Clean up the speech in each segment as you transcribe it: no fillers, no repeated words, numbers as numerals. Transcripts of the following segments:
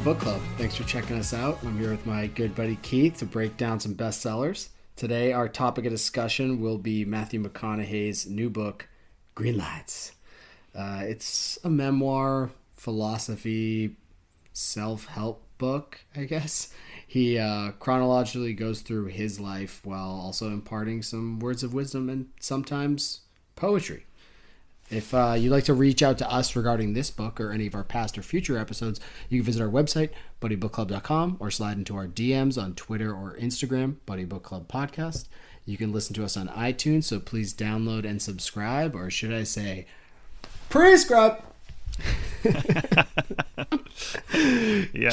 Book Club. Thanks for checking us out. I'm here with my good buddy Keith to break down some bestsellers. Today, our topic of discussion will be Matthew McConaughey's new book, Greenlights. It's a memoir, philosophy, self-help book, I guess. He chronologically goes through his life while also imparting some words of wisdom and sometimes poetry. If you'd like to reach out to us regarding this book or any of our past or future episodes, you can visit our website, buddybookclub.com, or slide into our DMs on Twitter or Instagram, Buddy Book Club Podcast. You can listen to us on iTunes, so please download and subscribe, or should I say, prescribe. That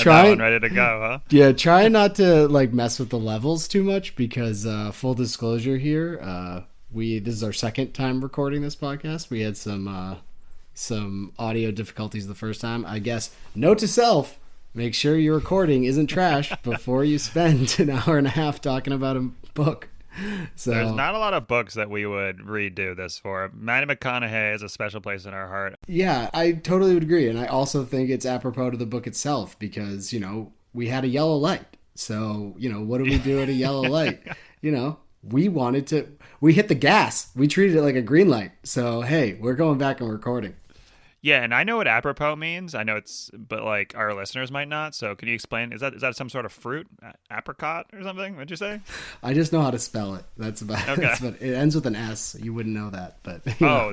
one ready to go, huh? Yeah, try not to mess with the levels too much because full disclosure here, this is our second time recording this podcast. We had some audio difficulties the first time. I guess note to self: make sure your recording isn't trash before you spend an hour and a half talking about a book. So there's not a lot of books that we would redo this for. Matthew McConaughey has a special place in our heart. Yeah, I totally would agree, and I also think it's apropos to the book itself because we had a yellow light. So what do we do at a yellow light? We hit the gas. We treated it like a green light. So, hey, we're going back and recording. Yeah, and I know what apropos means. I know but our listeners might not. So can you explain? Is that some sort of fruit? Apricot or something? What'd you say? I just know how to spell it. That's about okay. That's about, it ends with an S. You wouldn't know that. But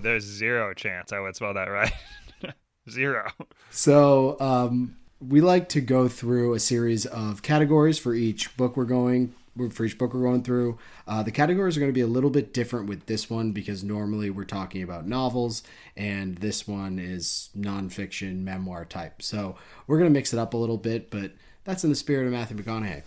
there's zero chance I would spell that right. Zero. So we like to go through a series of categories for each book we're going through. The categories are going to be a little bit different with this one because normally we're talking about novels and this one is nonfiction memoir type. So we're going to mix it up a little bit, but that's in the spirit of Matthew McConaughey.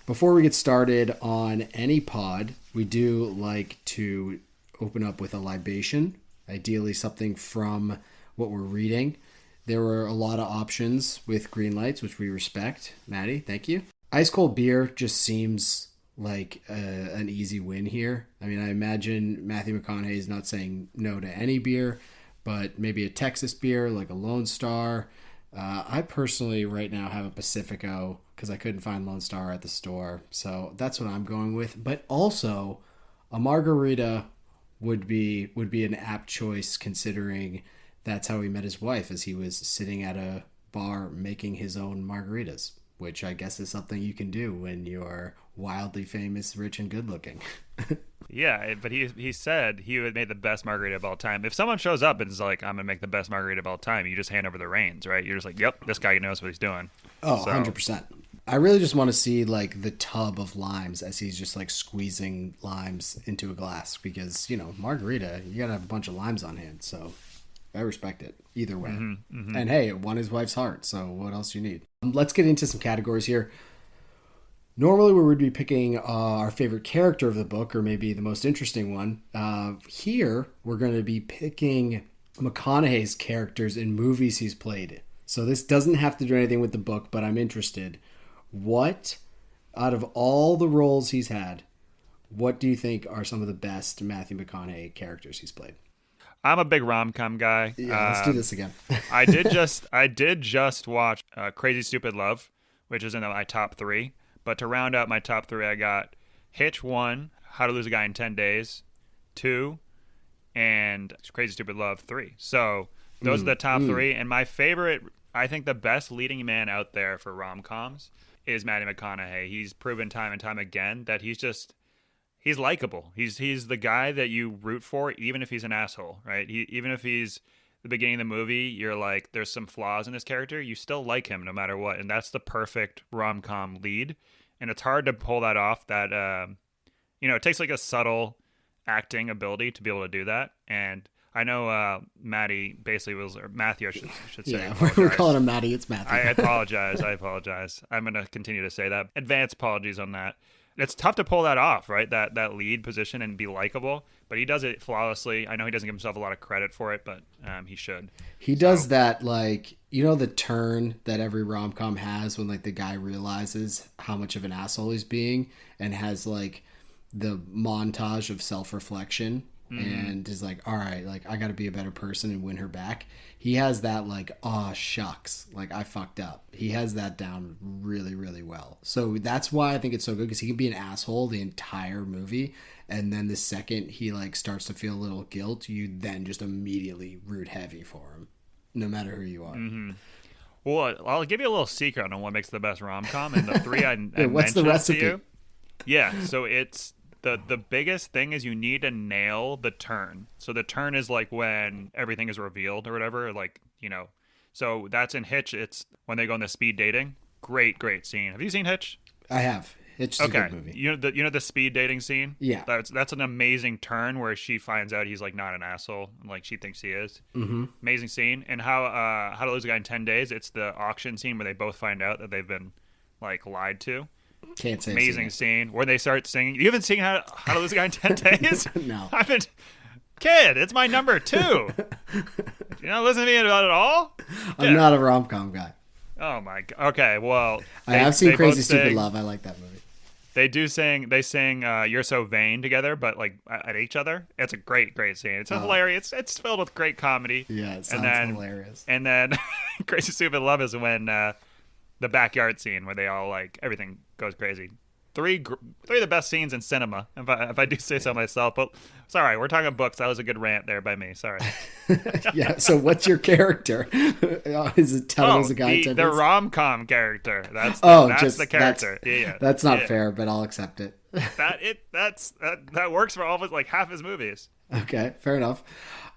Before we get started on any pod, we do like to open up with a libation, ideally something from what we're reading. There were a lot of options with Greenlights, which we respect. Maddie, thank you. Ice cold beer just seems like an easy win here. I mean, I imagine Matthew McConaughey is not saying no to any beer, but maybe a Texas beer like a Lone Star. I personally right now have a Pacifico because I couldn't find Lone Star at the store. So that's what I'm going with. But also a margarita would be an apt choice considering that's how he met his wife as he was sitting at a bar making his own margaritas, which I guess is something you can do when you're wildly famous, rich, and good looking. Yeah, but he said he would make the best margarita of all time. If someone shows up and is like, I'm going to make the best margarita of all time, you just hand over the reins, right? You're just like, yep, this guy knows what he's doing. Oh, so. 100%. I really just want to see the tub of limes as he's just squeezing limes into a glass because, margarita, you got to have a bunch of limes on hand. So I respect it either way. Mm-hmm, mm-hmm. And hey, it won his wife's heart. So what else you need? Let's get into some categories here. Normally we would be picking our favorite character of the book or maybe the most interesting one. Here we're going to be picking McConaughey's characters in movies he's played. So this doesn't have to do anything with the book, but I'm interested. What, out of all the roles he's had, what do you think are some of the best Matthew McConaughey characters he's played? I'm a big rom-com guy. Yeah, let's do this again. I did just watch Crazy Stupid Love, which is in my top 3. But to round out my top 3, I got Hitch 1, How to Lose a Guy in 10 Days, 2, and Crazy Stupid Love 3. So those are the top 3. And my favorite, I think the best leading man out there for rom-coms is Matthew McConaughey. He's proven time and time again that he's likable. He's the guy that you root for, even if he's an asshole, right? Even if he's the beginning of the movie, you're like, there's some flaws in his character. You still like him no matter what. And that's the perfect rom-com lead. And it's hard to pull that off. That, it takes a subtle acting ability to be able to do that. And I know Maddie basically was, or Matthew, I should say. Yeah, we're calling him Maddie. It's Matthew. I apologize. I'm going to continue to say that. Advance apologies on that. It's tough to pull that off, right? That lead position and be likable, but he does it flawlessly. I know he doesn't give himself a lot of credit for it, but he should. He does that, the turn that every rom-com has when the guy realizes how much of an asshole he's being and has the montage of self-reflection and is like, all right, like I got to be a better person and win her back. He has that like, oh shucks, like I fucked up. He has that down really, really well. So that's why I think it's so good, because he can be an asshole the entire movie, and then the second he like starts to feel a little guilt, you then just immediately root heavy for him, no matter who you are. Well, I'll give you a little secret on what makes the best rom-com, and the three I what's the mentioned recipe? to you. Yeah, so it's the biggest thing is you need to nail the turn. So the turn is like when everything is revealed or whatever, like, you know. So that's in Hitch. It's when they go on the speed dating. Great scene. Have you seen Hitch? I have. It's just a good movie. You know the speed dating scene? Yeah. That's an amazing turn where she finds out he's like not an asshole, like she thinks he is. Mm-hmm. Amazing scene. And How to Lose a Guy in 10 Days, it's the auction scene where they both find out that they've been like lied to. Can't say amazing scene where they start singing. You haven't seen How to Lose a Guy in 10 Days? No. I've been... Kid, it's my number 2. You not listen to me about it all? I'm not a rom-com guy. Oh my god. Okay, well, I have seen Crazy Stupid Love. I like that movie. They sing You're So Vain together, but like at each other. It's a great scene. It's hilarious. It's filled with great comedy. Yeah, it sounds hilarious. And then Crazy Stupid Love is when the backyard scene where they all like everything goes crazy. Three of the best scenes in cinema, if I do say so myself. But sorry, we're talking books. That was a good rant there by me. Sorry. Yeah. So what's your character? Is it How to Lose a Guy in 10 Days? The rom-com character. That's the character. That's not fair, but I'll accept it. That works for all of his, like half his movies. Okay, fair enough.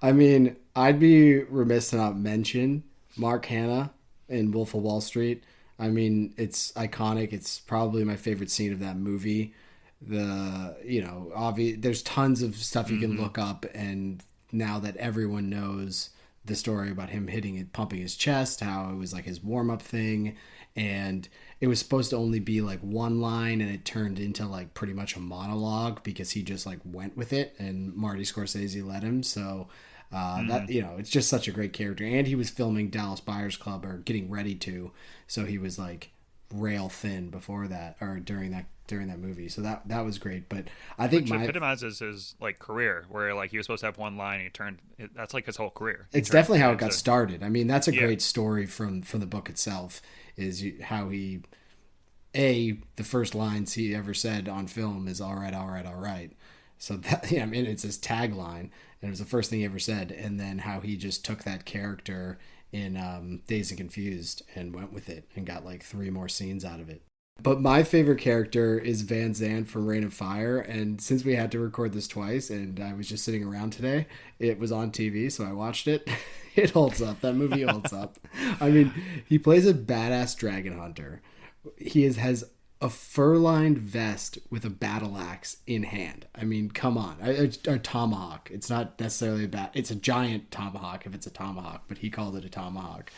I mean, I'd be remiss to not mention Mark Hanna in Wolf of Wall Street. I mean, it's iconic. It's probably my favorite scene of that movie. There's tons of stuff you can look up, and now that everyone knows the story about him pumping his chest, how it was like his warm-up thing, and it was supposed to only be like one line, and it turned into like pretty much a monologue because he just like went with it, and Marty Scorsese let him. So it's just such a great character. And he was filming Dallas Buyers Club, or getting ready to, so he was like rail thin before that, or during that movie. So that was great. But I think which epitomizes his like career, where like he was supposed to have one line, and that's like his whole career. It's definitely how it got started. I mean, that's a great story from the book itself, is how he, the first lines he ever said on film is all right, all right, all right. So that, I mean, it's his tagline, and it was the first thing he ever said. And then how he just took that character in Dazed and Confused and went with it and got like 3 more scenes out of it. But my favorite character is Van Zandt from Reign of Fire. And since we had to record this twice and I was just sitting around today, it was on TV, so I watched it. It holds up. That movie holds up. I mean, he plays a badass dragon hunter. He has a fur-lined vest with a battle axe in hand. I mean, come on. A tomahawk. It's not necessarily it's a giant tomahawk if it's a tomahawk, but he called it a tomahawk.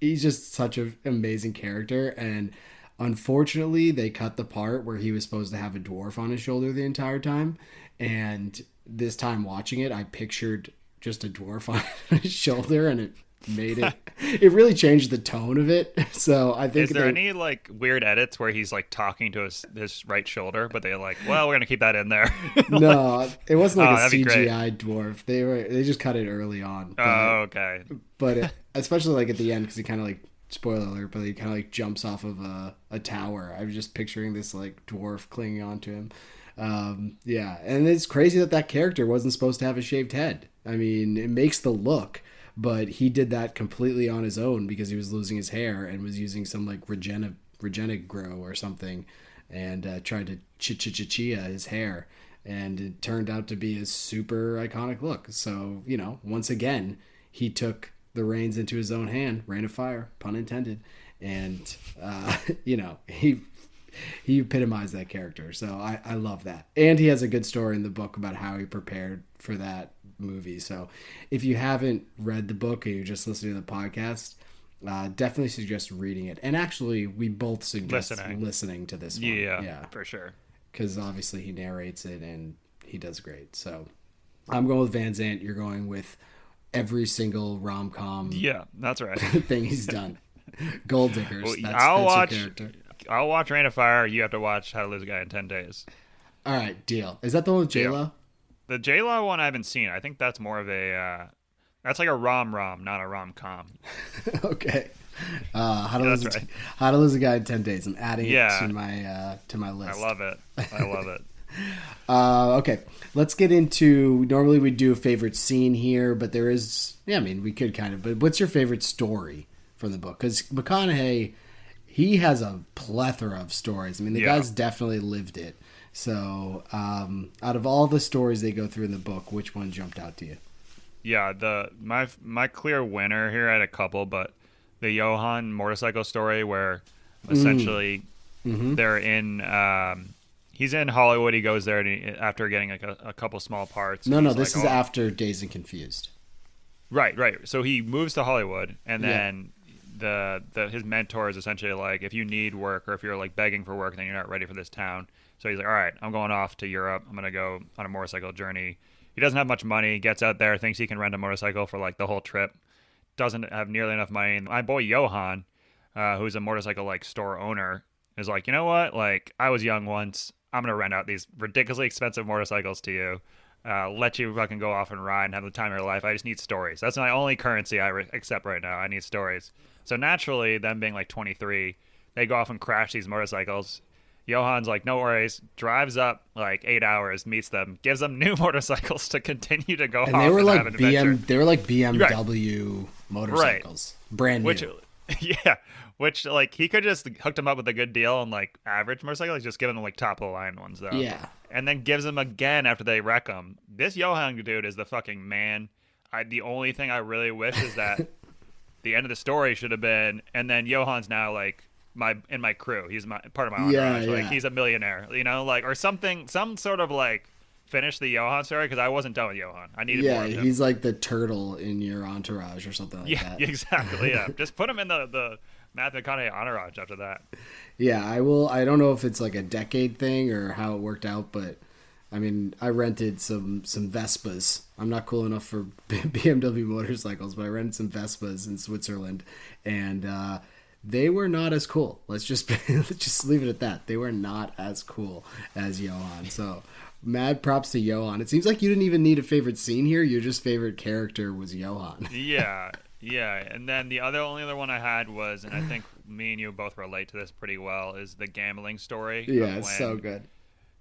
He's just such an amazing character, and unfortunately they cut the part where he was supposed to have a dwarf on his shoulder the entire time, and this time watching it, I pictured just a dwarf on his shoulder, and it really changed the tone of it. So I think, is there any like weird edits where he's like talking to his right shoulder, but they're like, well, we're gonna keep that in there? No, it wasn't like a CGI dwarf. They just cut it early on. Okay. But especially like at the end, because he kind of like, spoiler alert, but he kind of like jumps off of a tower. I was just picturing this like dwarf clinging onto him. And it's crazy that character wasn't supposed to have a shaved head. I mean, it makes the look, but he did that completely on his own because he was losing his hair and was using some like Regenegrow or something, and tried to chia his hair, and it turned out to be a super iconic look. So, once again, he took the reins into his own hand, Reign of Fire, pun intended, and he epitomized that character. So I love that. And he has a good story in the book about how he prepared for that movie. So if you haven't read the book and you're just listening to the podcast, definitely suggest reading it. And actually, we both suggest listening to this one. Yeah, for sure. Because obviously he narrates it and he does great. So I'm going with Van Zandt. You're going with every single rom-com. Yeah, that's right. thing he's done. Gold Diggers. Well, that's your character. I'll watch Reign of Fire. You have to watch How to Lose a Guy in 10 Days. All right, deal. Is that the one with J-Lo? The J-Law one I haven't seen. I think that's more of a that's like a rom-rom, not a rom-com. Okay. That's right. How to Lose a Guy in 10 Days. I'm adding it Yeah. to my list. I love it. I love it. Okay, let's get into. Normally we do a favorite scene here, but there is. Yeah, I mean we could kind of. But what's your favorite story from the book? Because McConaughey, he has a plethora of stories. I mean, the guy's definitely lived it. So, out of all the stories they go through in the book, which one jumped out to you? Yeah, my clear winner here, I had a couple, but the Johan motorcycle story where essentially they're in. He's in Hollywood. He goes there after getting like a couple small parts. No, this is after Dazed and Confused. Right. So he moves to Hollywood, and then his mentor is essentially like, if you need work or if you're like begging for work, then you're not ready for this town. So he's like, all right, I'm going off to Europe. I'm gonna go on a motorcycle journey. He doesn't have much money. Gets out there, thinks he can rent a motorcycle for like the whole trip. Doesn't have nearly enough money. And my boy Johan, who's a motorcycle like store owner, is like, you know what? Like, I was young once. I'm gonna rent out these ridiculously expensive motorcycles to you. Let you fucking go off and ride and have the time of your life. I just need stories. That's my only currency I accept right now. I need stories. So naturally, them being like 23, they go off and crash these motorcycles. Johan's like, no worries, drives up like 8 hours, meets them, gives them new motorcycles to continue to go off. And they were and like have an adventure. they were like BMW motorcycles, brand new. Which like he could just hooked them up with a good deal on like average motorcycles. He's just giving them like top of the line ones though. Yeah, and then gives them again after they wreck them. This Johan dude is the fucking man. The only thing I really wish is that the end of the story should have been, and then Johan's now like in my crew. He's part of my entourage. Like he's a millionaire, you know, like or something, some sort of like finish the Johan story because I wasn't done with Johan. I needed more of him. He's like the turtle in your entourage or something like that. Yeah, exactly. Yeah, just put him in the Matthew McConaughey entourage after that. Yeah, I will. I don't know if it's like a decade thing or how it worked out, but I mean, I rented some Vespas. I'm not cool enough for BMW motorcycles, but I rented some Vespas in Switzerland, and they were not as cool. Let's just leave it at that. They were not as cool as Johan. So, mad props to Johan. It seems like you didn't even need a favorite scene here. Your just favorite character was Johan. Yeah. And then the only other one I had was, and I think me and you both relate to this pretty well, is the gambling story. Yeah, it's so good.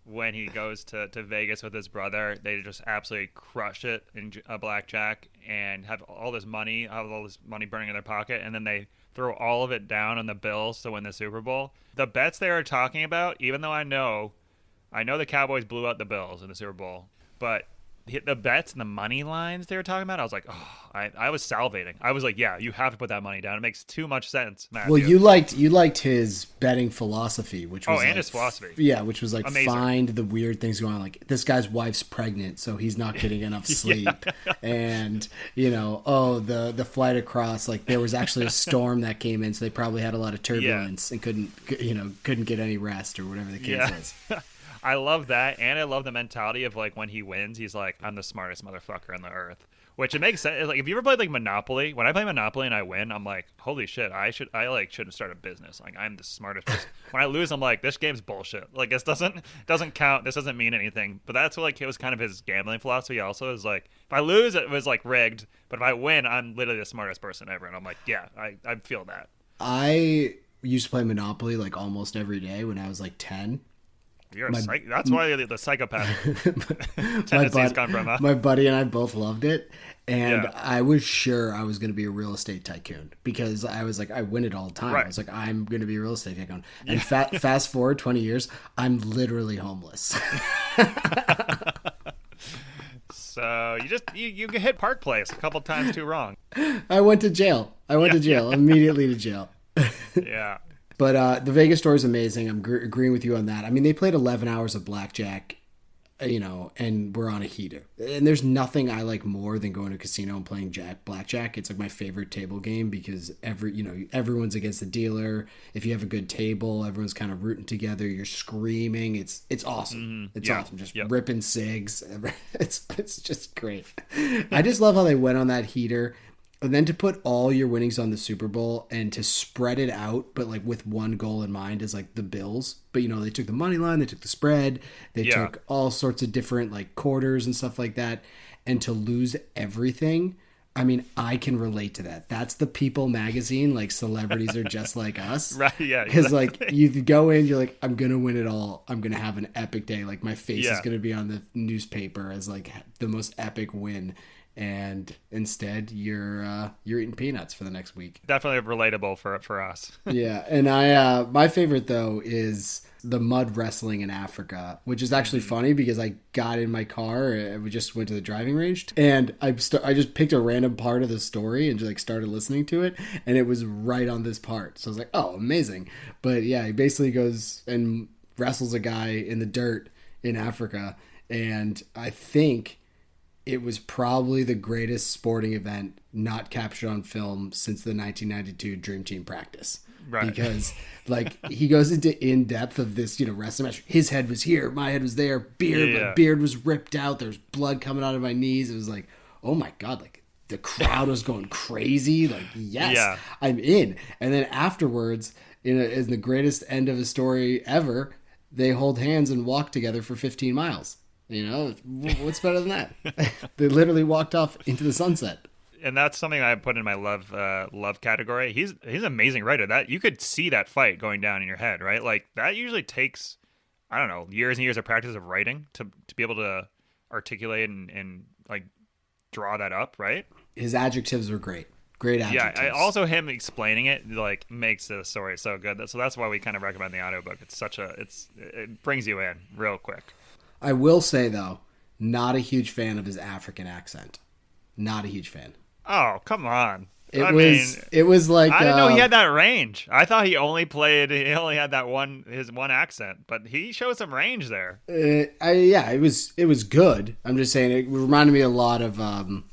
When he goes to Vegas with his brother, they just absolutely crush it in blackjack and have all this money burning in their pocket, and then they throw all of it down on the Bills to win the Super Bowl. The bets they are talking about, even though I know the Cowboys blew out the Bills in the Super Bowl, but the bets and the money lines they were talking about, I was like, oh, I was salivating. I was like, yeah, you have to put that money down. It makes too much sense, Matthew. Well, you liked his betting philosophy, which was and his philosophy. Yeah, which was like amazing. Find the weird things going on. Like this guy's wife's pregnant, so he's not getting enough sleep. And the flight across, like there was actually a storm that came in, so they probably had a lot of turbulence and couldn't get any rest or whatever the case was. I love that, and I love the mentality of like when he wins, he's like, I'm the smartest motherfucker on the earth. Which it makes sense. Like if you ever played like Monopoly, when I play Monopoly and I win, I'm like, holy shit, I shouldn't start a business. Like I'm the smartest person. When I lose, I'm like, this game's bullshit. Like this doesn't count. This doesn't mean anything. But that's what, like it was kind of his gambling philosophy. Also, is like if I lose, it was like rigged. But if I win, I'm literally the smartest person ever. And I'm like, yeah, I feel that. I used to play Monopoly like almost every day when I was like 10. That's why the psychopath tendencies come from. Huh? My buddy and I both loved it, and I was sure I was going to be a real estate tycoon because I was like, I win it all the time. Right. I was like, I'm going to be a real estate tycoon. And fast forward 20 years, I'm literally homeless. So you hit Park Place a couple times too wrong. I went to jail. Immediately to jail. Yeah. But the Vegas story is amazing. I'm agreeing with you on that. I mean, they played 11 hours of blackjack, and we're on a heater. And there's nothing I like more than going to a casino and playing blackjack. It's like my favorite table game because everyone's against the dealer. If you have a good table, everyone's kind of rooting together. You're screaming. It's awesome. Mm-hmm. It's awesome. Just ripping cigs. It's just great. I just love how they went on that heater. And then to put all your winnings on the Super Bowl and to spread it out, but like with one goal in mind is like the Bills. But they took the money line, they took the spread, they took all sorts of different like quarters and stuff like that. And to lose everything, I mean, I can relate to that. That's the People magazine, like celebrities are just like us. Right, yeah. Because exactly. like you go in, you're like, I'm going to win it all. I'm going to have an epic day. Like my face is going to be on the newspaper as like the most epic win. And instead you're eating peanuts for the next week. Definitely relatable for us. Yeah. And I my favorite though is the mud wrestling in Africa, which is actually funny because I got in my car and we just went to the driving range and I just picked a random part of the story and just like started listening to it, and it was right on this part. So I was like, oh, amazing. But yeah, he basically goes and wrestles a guy in the dirt in Africa, and I think it was probably the greatest sporting event not captured on film since the 1992 Dream Team practice. Right. Because like he goes into in depth of this, wrestling match. His head was here, my head was there, my beard was ripped out, there's blood coming out of my knees. It was like, oh my God, like the crowd was going crazy. Like, yes, I'm in. And then afterwards, in the greatest end of a story ever, they hold hands and walk together for 15 miles. What's better than that? They literally walked off into the sunset. And that's something I put in my love category. He's an amazing writer. That you could see that fight going down in your head, right? Like that usually takes, I don't know, years and years of practice of writing to be able to articulate and like draw that up, right? His adjectives were great. Great adjectives. Yeah, also him explaining it like makes the story so good. So that's why we kind of recommend the audiobook. It brings you in real quick. I will say, though, not a huge fan of his African accent. Not a huge fan. Oh, come on. It was like... I didn't know he had that range. I thought he only had his one accent, but he showed some range there. It was good. I'm just saying it reminded me a lot of...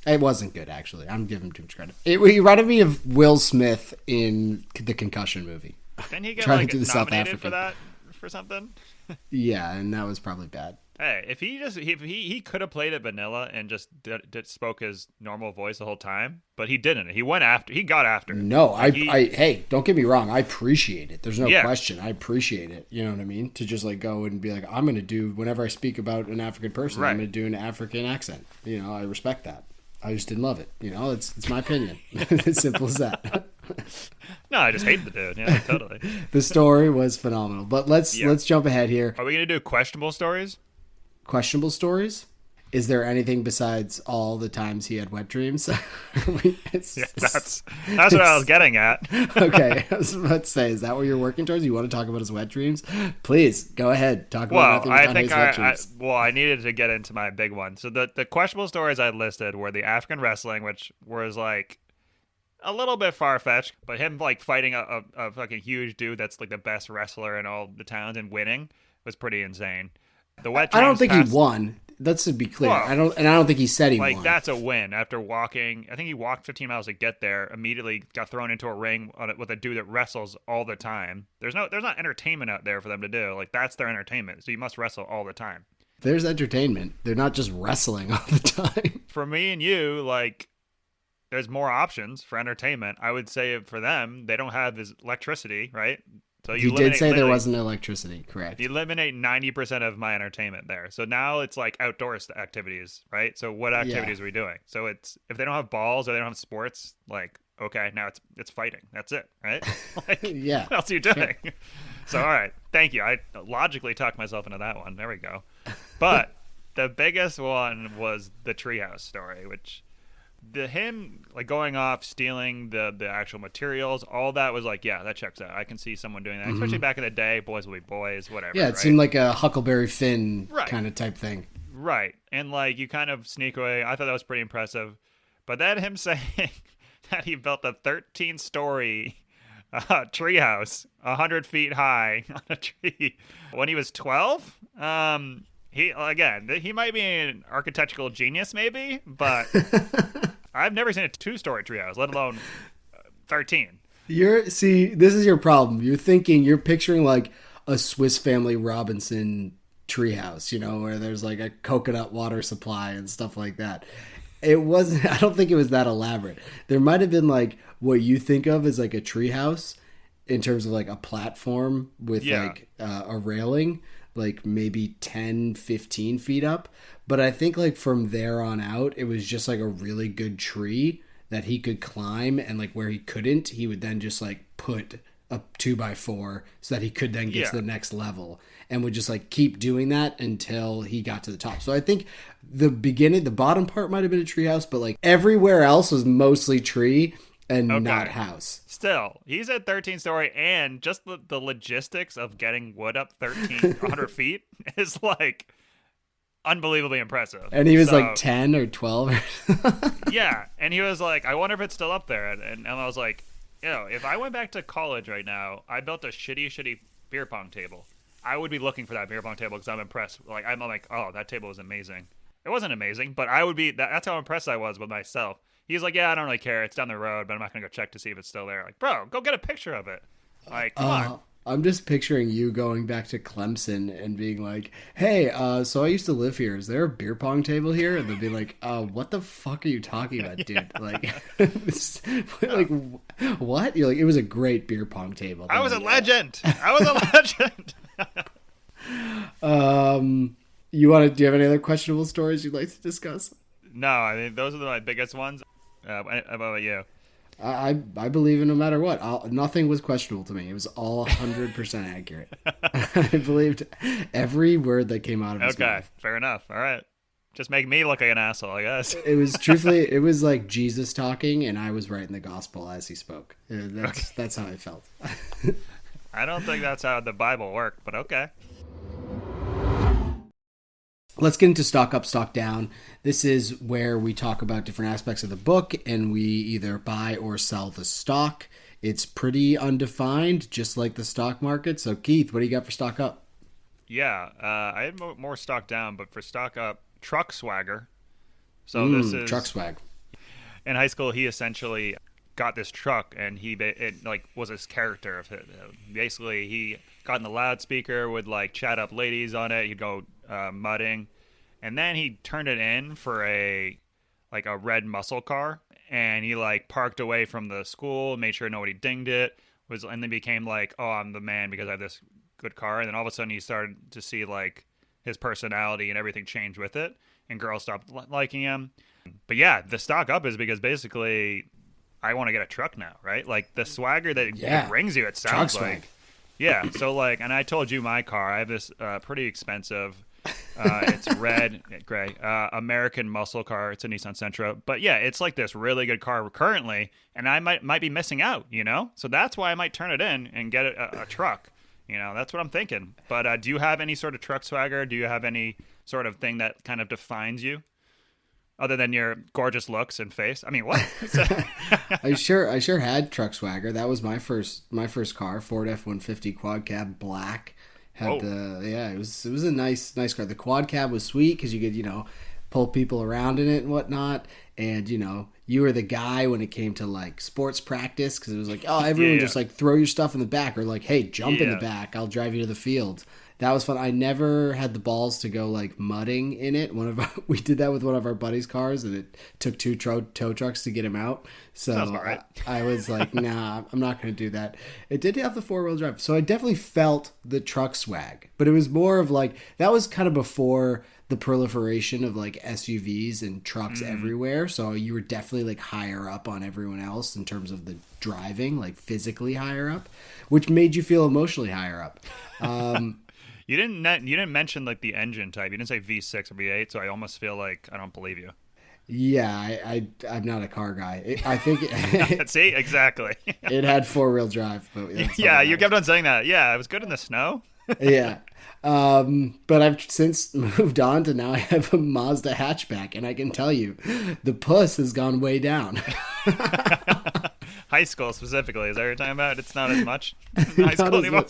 it wasn't good, actually. I'm giving him too much credit. It reminded me of Will Smith in the Concussion movie. Didn't he get nominated for that for something? Yeah, and that was probably bad. Hey, if he could have played it vanilla and just spoke his normal voice the whole time, but he didn't. He got after it. No, hey, don't get me wrong. I appreciate it. There's no question. I appreciate it. You know what I mean? To just like go and be like, I'm going to do, whenever I speak about an African person, right. I'm going to do an African accent. I respect that. I just didn't love it. It's my opinion. As simple as that. No, I just hate the dude. Yeah, totally. The story was phenomenal. But let's jump ahead here. Are we going to do questionable stories? Questionable stories? Is there anything besides all the times he had wet dreams? That's what I was getting at. Okay, I was about to say, is that what you're working towards? You want to talk about his wet dreams? Please, go ahead. Talk about Matthew McConaughey's wet dreams. I needed to get into my big one. So the questionable stories I listed were the African wrestling, which was like a little bit far-fetched, but him like fighting a fucking huge dude that's like the best wrestler in all the towns and winning was pretty insane. The wet dreams I don't think he won. Let's be clear. Well, I don't think he said he won. Like that's a win after walking. I think he walked 15 miles to get there. Immediately got thrown into a ring with a dude that wrestles all the time. There's not entertainment out there for them to do. Like that's their entertainment. So you must wrestle all the time. There's entertainment. They're not just wrestling all the time. For me and you, like there's more options for entertainment. I would say for them, they don't have this electricity, right? So you did say there wasn't electricity, correct? You eliminate 90% of my entertainment there. So now it's like outdoors activities, right? So what activities are we doing? So it's if they don't have balls or they don't have sports, like okay, now it's fighting. That's it, right? Like, yeah. What else are you doing? Sure. So all right, thank you. I logically talked myself into that one. There we go. But the biggest one was the treehouse story, which him like going off stealing the actual materials, all that was like, yeah, that checks out. I can see someone doing that, especially back in the day. Boys will be boys, whatever. Yeah, it seemed like a Huckleberry Finn kind of type thing, right? And like you kind of sneak away. I thought that was pretty impressive. But then him saying that he built a 13-story treehouse 100 feet high on a tree when he was 12. He might be an architectural genius, maybe, but I've never seen a 2-story treehouse, let alone 13. This is your problem. You're picturing like a Swiss Family Robinson treehouse, where there's like a coconut water supply and stuff like that. It wasn't. I don't think it was that elaborate. There might have been like what you think of as like a treehouse, in terms of like a platform with like a railing, like maybe 10, 15 feet up. But I think like from there on out, it was just like a really good tree that he could climb, and like where he couldn't, he would then just like put a 2x4 so that he could then get to the next level, and would just like keep doing that until he got to the top. So I think the bottom part might have been a tree house, but like everywhere else was mostly tree and not house. Still, he's at 13 story, and just the logistics of getting wood up 1,300 feet is like unbelievably impressive. And he was like 10 or 12. Yeah, and he was like, I wonder if it's still up there. And I was like, if I went back to college right now, I built a shitty beer pong table, I would be looking for that beer pong table because I'm impressed. Like, I'm like, oh, that table was amazing. It wasn't amazing, but I would be. That's how impressed I was with myself. He's like, yeah, I don't really care. It's down the road, but I'm not going to go check to see if it's still there. Like, bro, go get a picture of it. Like, come on. I'm just picturing you going back to Clemson and being like, hey, so I used to live here. Is there a beer pong table here? And they'd be like, what the fuck are you talking about, dude? Like, like, what? You're like, it was a great beer pong table. I was a legend. I was a legend. Do you have any other questionable stories you'd like to discuss? No, I mean, those are my biggest ones. How about you? I believe in no matter what. Nothing was questionable to me. It was all 100% accurate. I believed every word that came out of his mouth. Okay, fair enough. All right. Just make me look like an asshole, I guess. It was truthfully, it was like Jesus talking, and I was writing the gospel as he spoke. That's how I felt. I don't think that's how the Bible worked, but okay. Let's get into stock up, stock down. This is where we talk about different aspects of the book, and we either buy or sell the stock. It's pretty undefined, just like the stock market. So, Keith, what do you got for stock up? Yeah, I had more stock down, but for stock up, truck swagger. So this is truck swag. In high school, he essentially got this truck, and it like was his character. Basically, he got in the loudspeaker, would like chat up ladies on it. He'd go mudding, and then he turned it in for a red muscle car, and he like parked away from the school, made sure nobody dinged it, and then became like, oh, I'm the man because I have this good car. And then all of a sudden he started to see like his personality and everything changed with it, and girls stopped liking him. But yeah, the stock up is because basically I want to get a truck now, right? Like the swagger that it brings you, it sounds truck like swag. Yeah, so like, and I told you my car, I have this pretty expensive it's red, gray, American muscle car. It's a Nissan Sentra. But yeah, it's like this really good car currently, and I might be missing out, So that's why I might turn it in and get a truck. That's what I'm thinking. But do you have any sort of truck swagger? Do you have any sort of thing that kind of defines you? Other than your gorgeous looks and face? I mean, what? I sure had truck swagger. That was my first car, Ford F-150 quad cab, black. It was a nice car. The quad cab was sweet because you could, pull people around in it and whatnot. And, you were the guy when it came to like sports practice, because it was like, oh, everyone just like throw your stuff in the back, or like, hey, jump in the back. I'll drive you to the field. That was fun. I never had the balls to go like mudding in it. We did that with one of our buddies' cars, and it took two tow trucks to get him out. So right. I was like, nah, I'm not going to do that. It did have the 4-wheel drive, so I definitely felt the truck swag. But it was more of like, that was kind of before the proliferation of like SUVs and trucks everywhere. So you were definitely like higher up on everyone else in terms of the driving, like physically higher up, which made you feel emotionally higher up. You didn't mention like the engine type. You didn't say V6 or V8, so I almost feel like I don't believe you. Yeah, I'm not a car guy. I think see, exactly. It had 4-wheel drive, but yeah, you kept on saying that. Yeah, it was good in the snow. Yeah. But I've since moved on to now I have a Mazda hatchback, and I can tell you the puss has gone way down. High school specifically, is that what you're talking about? It's not as much in high school anymore.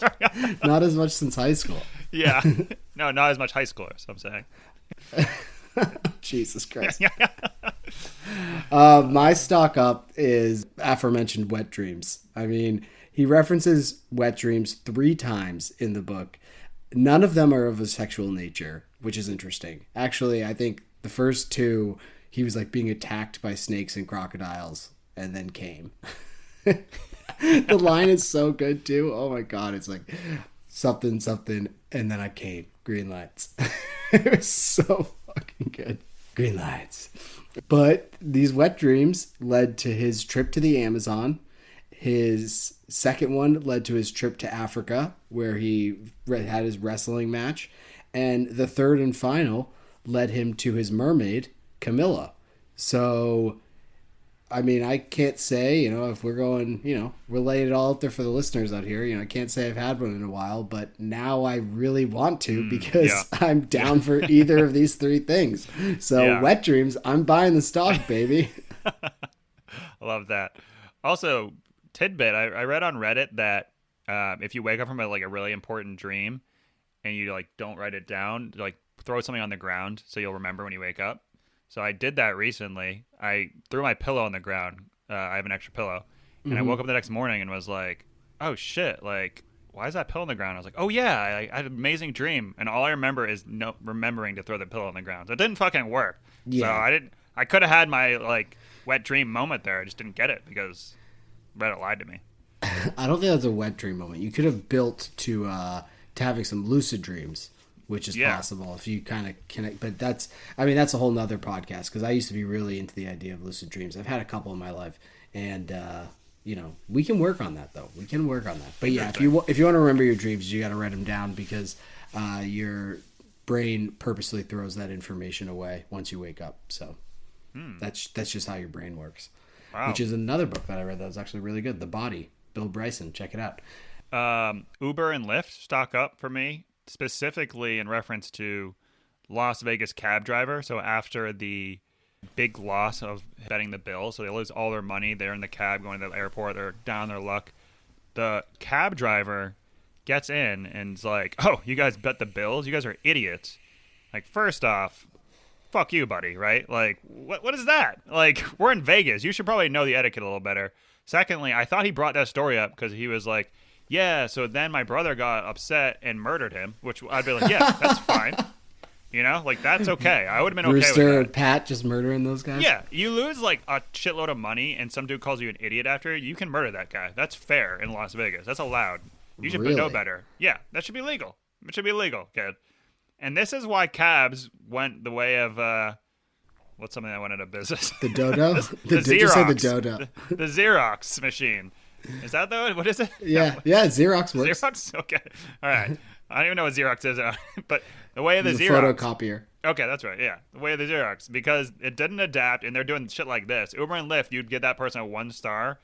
Not as much since high school. Yeah. No, not as much high schoolers, I'm saying. Jesus Christ. My stock up is aforementioned wet dreams. I mean, he references wet dreams 3 times in the book. None of them are of a sexual nature, which is interesting. Actually, I think the first 2 he was like being attacked by snakes and crocodiles and then came. The line is so good too. Oh my God. It's like something, and then I came. Green lights. It was so fucking good. Green lights. But these wet dreams led to his trip to the Amazon. His second one led to his trip to Africa, where he had his wrestling match. And the third and final led him to his mermaid, Camilla. So, I mean, I can't say, if we're going, we're laying it all out there for the listeners out here. I can't say I've had one in a while, but now I really want to because I'm down for either of these three things. So, wet dreams, I'm buying the stock, baby. I love that. Also, tidbit, I read on Reddit that if you wake up from a really important dream and you don't write it down, throw something on the ground so you'll remember when you wake up. So I did that recently. I threw my pillow on the ground. I have an extra pillow. And I woke up the next morning and was like, oh shit, why is that pillow on the ground? I was like, oh yeah, I had an amazing dream. And all I remember is remembering to throw the pillow on the ground. So it didn't fucking work. Yeah. So I could have had my wet dream moment there. I just didn't get it because Reddit lied to me. I don't think that's a wet dream moment. You could have built to having some lucid dreams, which is possible if you kind of connect. But that's a whole nother podcast because I used to be really into the idea of lucid dreams. I've had a couple in my life, and we can work on that though. We can work on that. But yeah, if you want to remember your dreams, you got to write them down because your brain purposely throws that information away once you wake up. So that's just how your brain works. Wow. Which is another book that I read that was actually really good. The Body, Bill Bryson. Check it out. Uber and Lyft stock up for me, specifically in reference to Las Vegas cab driver. So after the big loss of betting the bill, so they lose all their money. They're in the cab going to the airport. They're down their luck. The cab driver gets in and is like, oh, you guys bet the bills? You guys are idiots. First off, fuck you, buddy, right? What is that? We're in Vegas. You should probably know the etiquette a little better. Secondly, I thought he brought that story up because he was like, yeah, so then my brother got upset and murdered him, which I'd be like, yeah, that's fine. That's okay. I would have been okay with that. Rooster and Pat just murdering those guys? Yeah, you lose a shitload of money and some dude calls you an idiot after, you can murder that guy. That's fair in Las Vegas. That's allowed. You should know better. Yeah, that should be legal. It should be legal, kid. And this is why cabs went the way of, what's something that went out of business? The Dodo? the Xerox. You say the Dodo. The Xerox machine. Is that what is it? Yeah, Xerox works. Xerox? Okay. All right. I don't even know what Xerox is, but the way of the Xerox. Photocopier. Okay, that's right, yeah. The way of the Xerox. Because it didn't adapt, and they're doing shit like this. Uber and Lyft, you'd get that person a 1 star,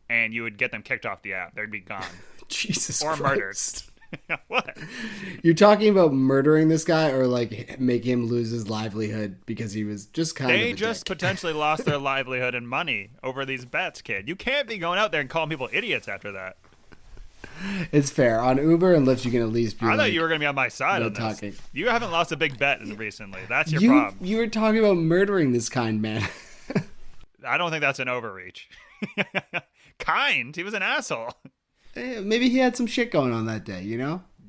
and you would get them kicked off the app. They'd be gone. Jesus or Christ. Murdered. What? You're talking about murdering this guy or make him lose his livelihood because he was just kind of They just potentially lost their livelihood and money over these bets, kid. You can't be going out there and calling people idiots after that. It's fair. On Uber and Lyft, you can at least be I thought you were going to be on my side on this. Talking. You haven't lost a big bet recently. That's your problem. You were talking about murdering this kind man. I don't think that's an overreach. Kind? He was an asshole. Maybe he had some shit going on that day,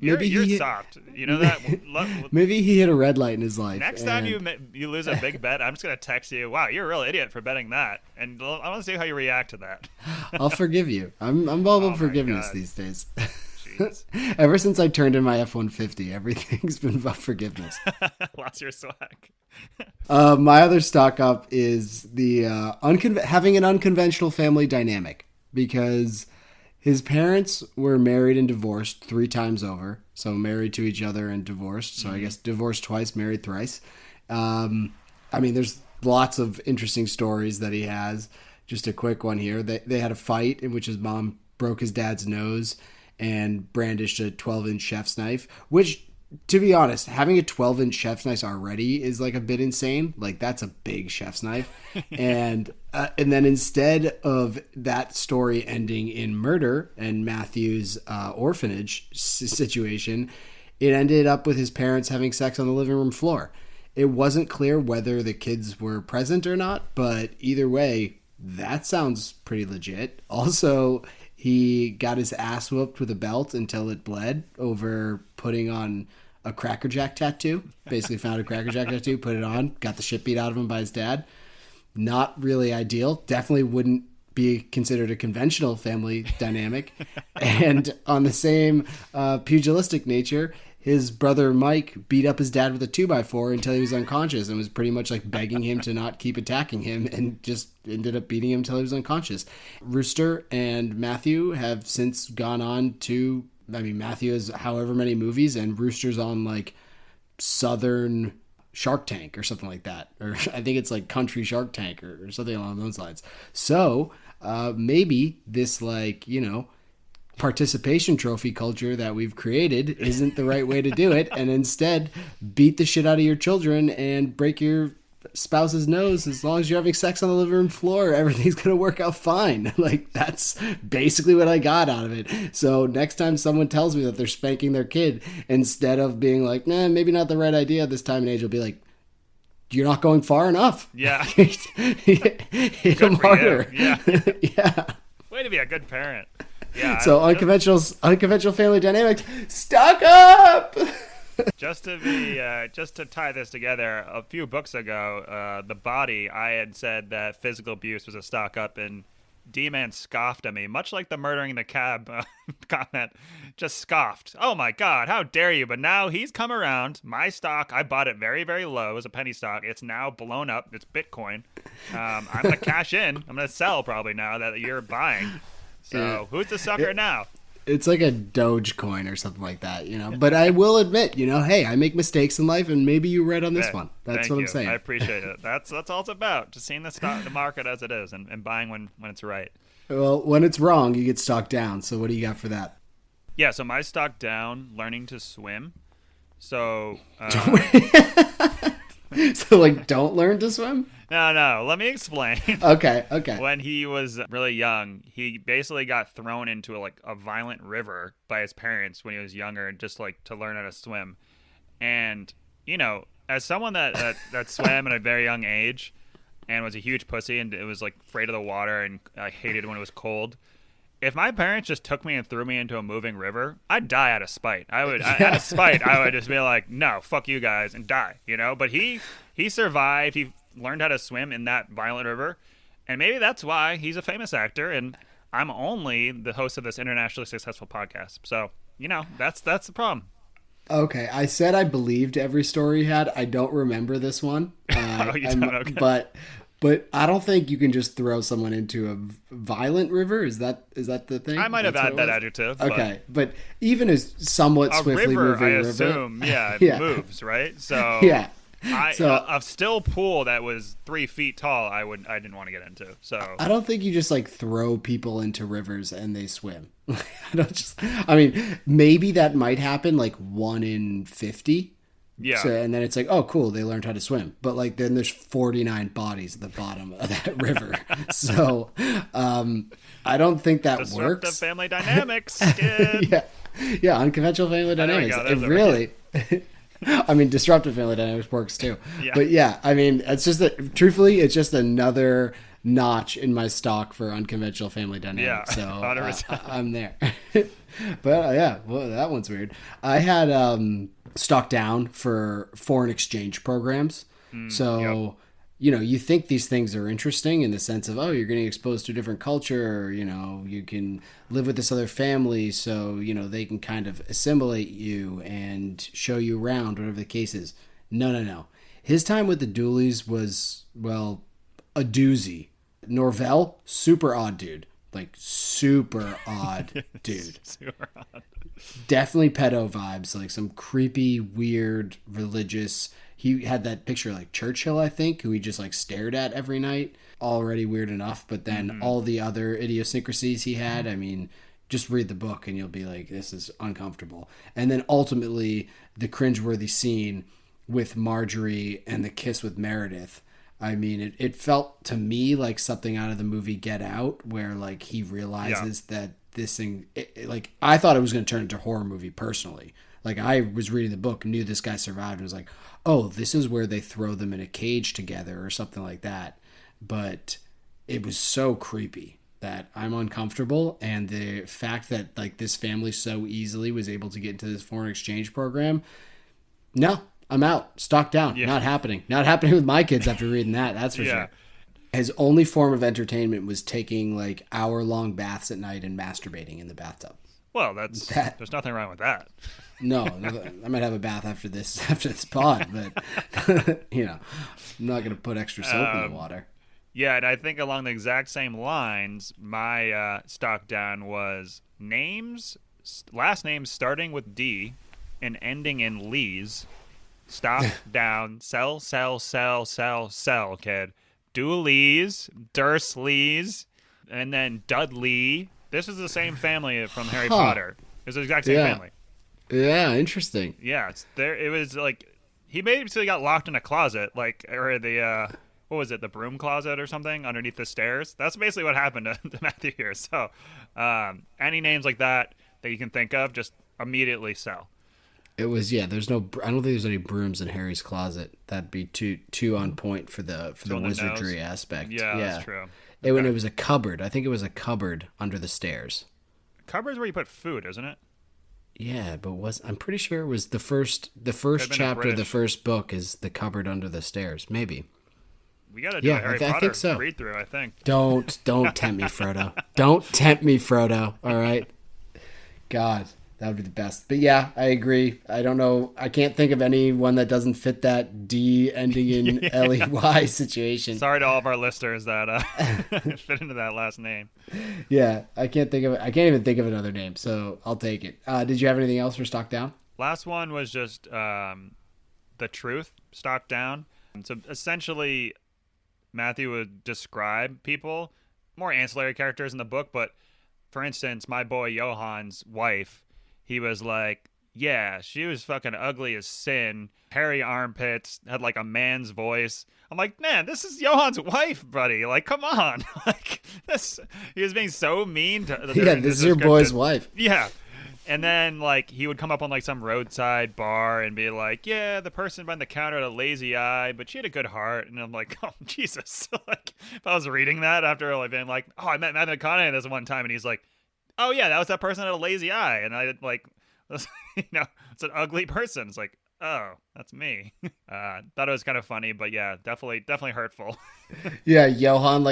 Maybe you're soft. You know that? Maybe he hit a red light in his life. Next time you lose a big bet, I'm just going to text you, wow, you're a real idiot for betting that. And I want to see how you react to that. I'll forgive you. I'm all about forgiveness these days. Ever since I turned in my F-150, everything's been about forgiveness. Lost your swag. My other stock up is the having an unconventional family dynamic because his parents were married and divorced 3 times over. So married to each other and divorced. So I guess divorced twice, married thrice. There's lots of interesting stories that he has. Just a quick one here. They had a fight in which his mom broke his dad's nose and brandished a 12-inch chef's knife, which, to be honest, having a 12-inch chef's knife already is a bit insane. That's a big chef's knife. And then instead of that story ending in murder and Matthew's orphanage situation, it ended up with his parents having sex on the living room floor. It wasn't clear whether the kids were present or not, but either way, that sounds pretty legit. Also, he got his ass whooped with a belt until it bled over putting on a Cracker Jack tattoo. Basically found a Cracker Jack tattoo, put it on, got the shit beat out of him by his dad. not really ideal. Definitely wouldn't be considered a conventional family dynamic. And on the same pugilistic nature, his brother Mike beat up his dad with a 2x4 until he was unconscious and was pretty much like begging him to not keep attacking him, and just ended up beating him until he was unconscious. Rooster and Matthew have since gone on to, I mean, Matthew has however many movies, and Rooster's on like Southern Shark Tank or something like that. Or I think it's like Country Shark Tank or something along those lines. So maybe this, like, you know, participation trophy culture that we've created isn't the right way to do it, and instead beat the shit out of your children and break your spouse's nose. As long as you're having sex on the living room floor, everything's gonna work out fine. Like, that's basically what I got out of it. So next time someone tells me that they're spanking their kid, instead of being like, nah, maybe not the right idea this time and age, will be like, you're not going far enough. Yeah. Hit them harder. Yeah. Yeah. Way to be a good parent. Yeah. So unconventional family dynamics. Stock up. Just to tie this together, a few books ago, The Body, I had said that physical abuse was a stock up, and D-Man scoffed at me, much like the murdering the cab comment. Just scoffed. Oh my God, how dare you? But now he's come around. My stock, I bought it very, very low. It was a penny stock. It's now blown up. It's Bitcoin. I'm going to cash in. I'm going to sell probably now that you're buying. So who's the sucker now? It's like a Dogecoin or something like that, you know. But I will admit, you know, hey, I make mistakes in life, and maybe you read on this one. That's what I'm saying. I appreciate it. That's all it's about. Just seeing the market as it is, and buying when it's right. Well, when it's wrong, you get stock down. So what do you got for that? Yeah, so my stock down, learning to swim. So so like, don't learn to swim? No, let me explain. Okay. When he was really young, he basically got thrown into a violent river by his parents when he was younger, just like to learn how to swim. And, you know, as someone that swam at a very young age and was a huge pussy and it was like afraid of the water and I hated when it was cold, if my parents just took me and threw me into a moving river, I'd die out of spite. I would just be like, no, fuck you guys, and die, you know? But he survived. He learned how to swim in that violent river, and maybe that's why he's a famous actor, and I'm only the host of this internationally successful podcast. So, you know, that's the problem. Okay, I said I believed every story he had. I don't remember this one. You don't? Okay. But I don't think you can just throw someone into a violent river. Is that the thing? I might have added that adjective. Okay, but even a somewhat swiftly moving river, I assume, it moves, right? So yeah. A still pool that was 3 feet tall, I didn't want to get into. So I don't think you just like throw people into rivers and they swim. I mean, maybe that might happen like 1 in 50. Yeah. So, and then it's like, oh, cool, they learned how to swim. But like, then there's 49 bodies at the bottom of that river. So, I don't think that Disruptive works. family dynamics, kid. yeah, unconventional family dynamics. It really, I mean, disruptive family dynamics works too. Yeah. But yeah, I mean, it's just truthfully, it's just another notch in my stock for unconventional family dynamics. Yeah, so I'm there. But yeah, well, that one's weird. I had stock down for foreign exchange programs. So, you know, you think these things are interesting in the sense of, oh, you're getting exposed to a different culture, or, you know, you can live with this other family, so, you know, they can kind of assimilate you and show you around, whatever the case is. No. His time with the Dooleys was, well, a doozy. Norvell, super odd dude. Like, super odd dude. Super odd. Definitely pedo vibes, like some creepy, weird, religious. He had that picture like Churchill, I think, who he just like stared at every night. Already weird enough, but then all the other idiosyncrasies he had, I mean, just read the book and you'll be like, this is uncomfortable. And then ultimately, the cringeworthy scene with Marjorie and the kiss with Meredith. I mean, it felt to me like something out of the movie Get Out, where like he realizes that this thing, like, I thought it was going to turn into a horror movie personally. Like, I was reading the book, knew this guy survived, and was like, oh, this is where they throw them in a cage together or something like that. But it was so creepy that I'm uncomfortable. And the fact that like this family so easily was able to get into this foreign exchange program, no, I'm out. Stock down. Not happening. Not happening with my kids after reading that. That's for sure. His only form of entertainment was taking like hour-long baths at night and masturbating in the bathtub. Well, there's nothing wrong with that. No, I might have a bath after this pod, but I'm not going to put extra soap in the water. Yeah, and I think along the exact same lines, my stock down was last names starting with D and ending in Lees. Stock down, sell, kid. Dooley's, Dursleys, and then Dudley. This is the same family from Harry Potter. It's the exact same family. Yeah, interesting. Yeah, it was like he basically got locked in a closet, or the what was it, the broom closet or something underneath the stairs. That's basically what happened to Matthew here. So, any names like that you can think of, just immediately sell. It was I don't think there's any brooms in Harry's closet. That'd be too on point for the wizardry aspect. Yeah, that's true. When it was a cupboard, I think it was a cupboard under the stairs. Cupboard's where you put food, isn't it? Yeah, but I'm pretty sure it was the first chapter of the first book is the cupboard under the stairs. Maybe. We gotta do a Harry Potter I think so. read through, I think. Don't tempt me, Frodo. Don't tempt me, Frodo. All right. God, that would be the best. But yeah, I agree. I don't know. I can't think of anyone that doesn't fit that D ending in Ley situation. Sorry to all of our listeners that fit into that last name. Yeah, I can't even think of another name, so I'll take it. Did you have anything else for stock down? Last one was just the truth, stock down. So essentially, Matthew would describe people, more ancillary characters in the book, but for instance, my boy Johan's wife, he was like, yeah, she was fucking ugly as sin, hairy armpits, had like a man's voice. I'm like, man, this is Johan's wife, buddy. Like, come on. Like, he was being so mean to this is your boy's wife. Yeah. And then, like, he would come up on, like, some roadside bar and be like, yeah, the person behind the counter had a lazy eye, but she had a good heart. And I'm like, oh, Jesus. Like, if I was reading that after, like, being like, oh, I met Matthew McConaughey this one time, and he's like, oh, yeah, that was that person that had a lazy eye. And I, like, it's an ugly person. It's like, oh, that's me. Thought it was kind of funny, but yeah, definitely hurtful. Yeah, Johan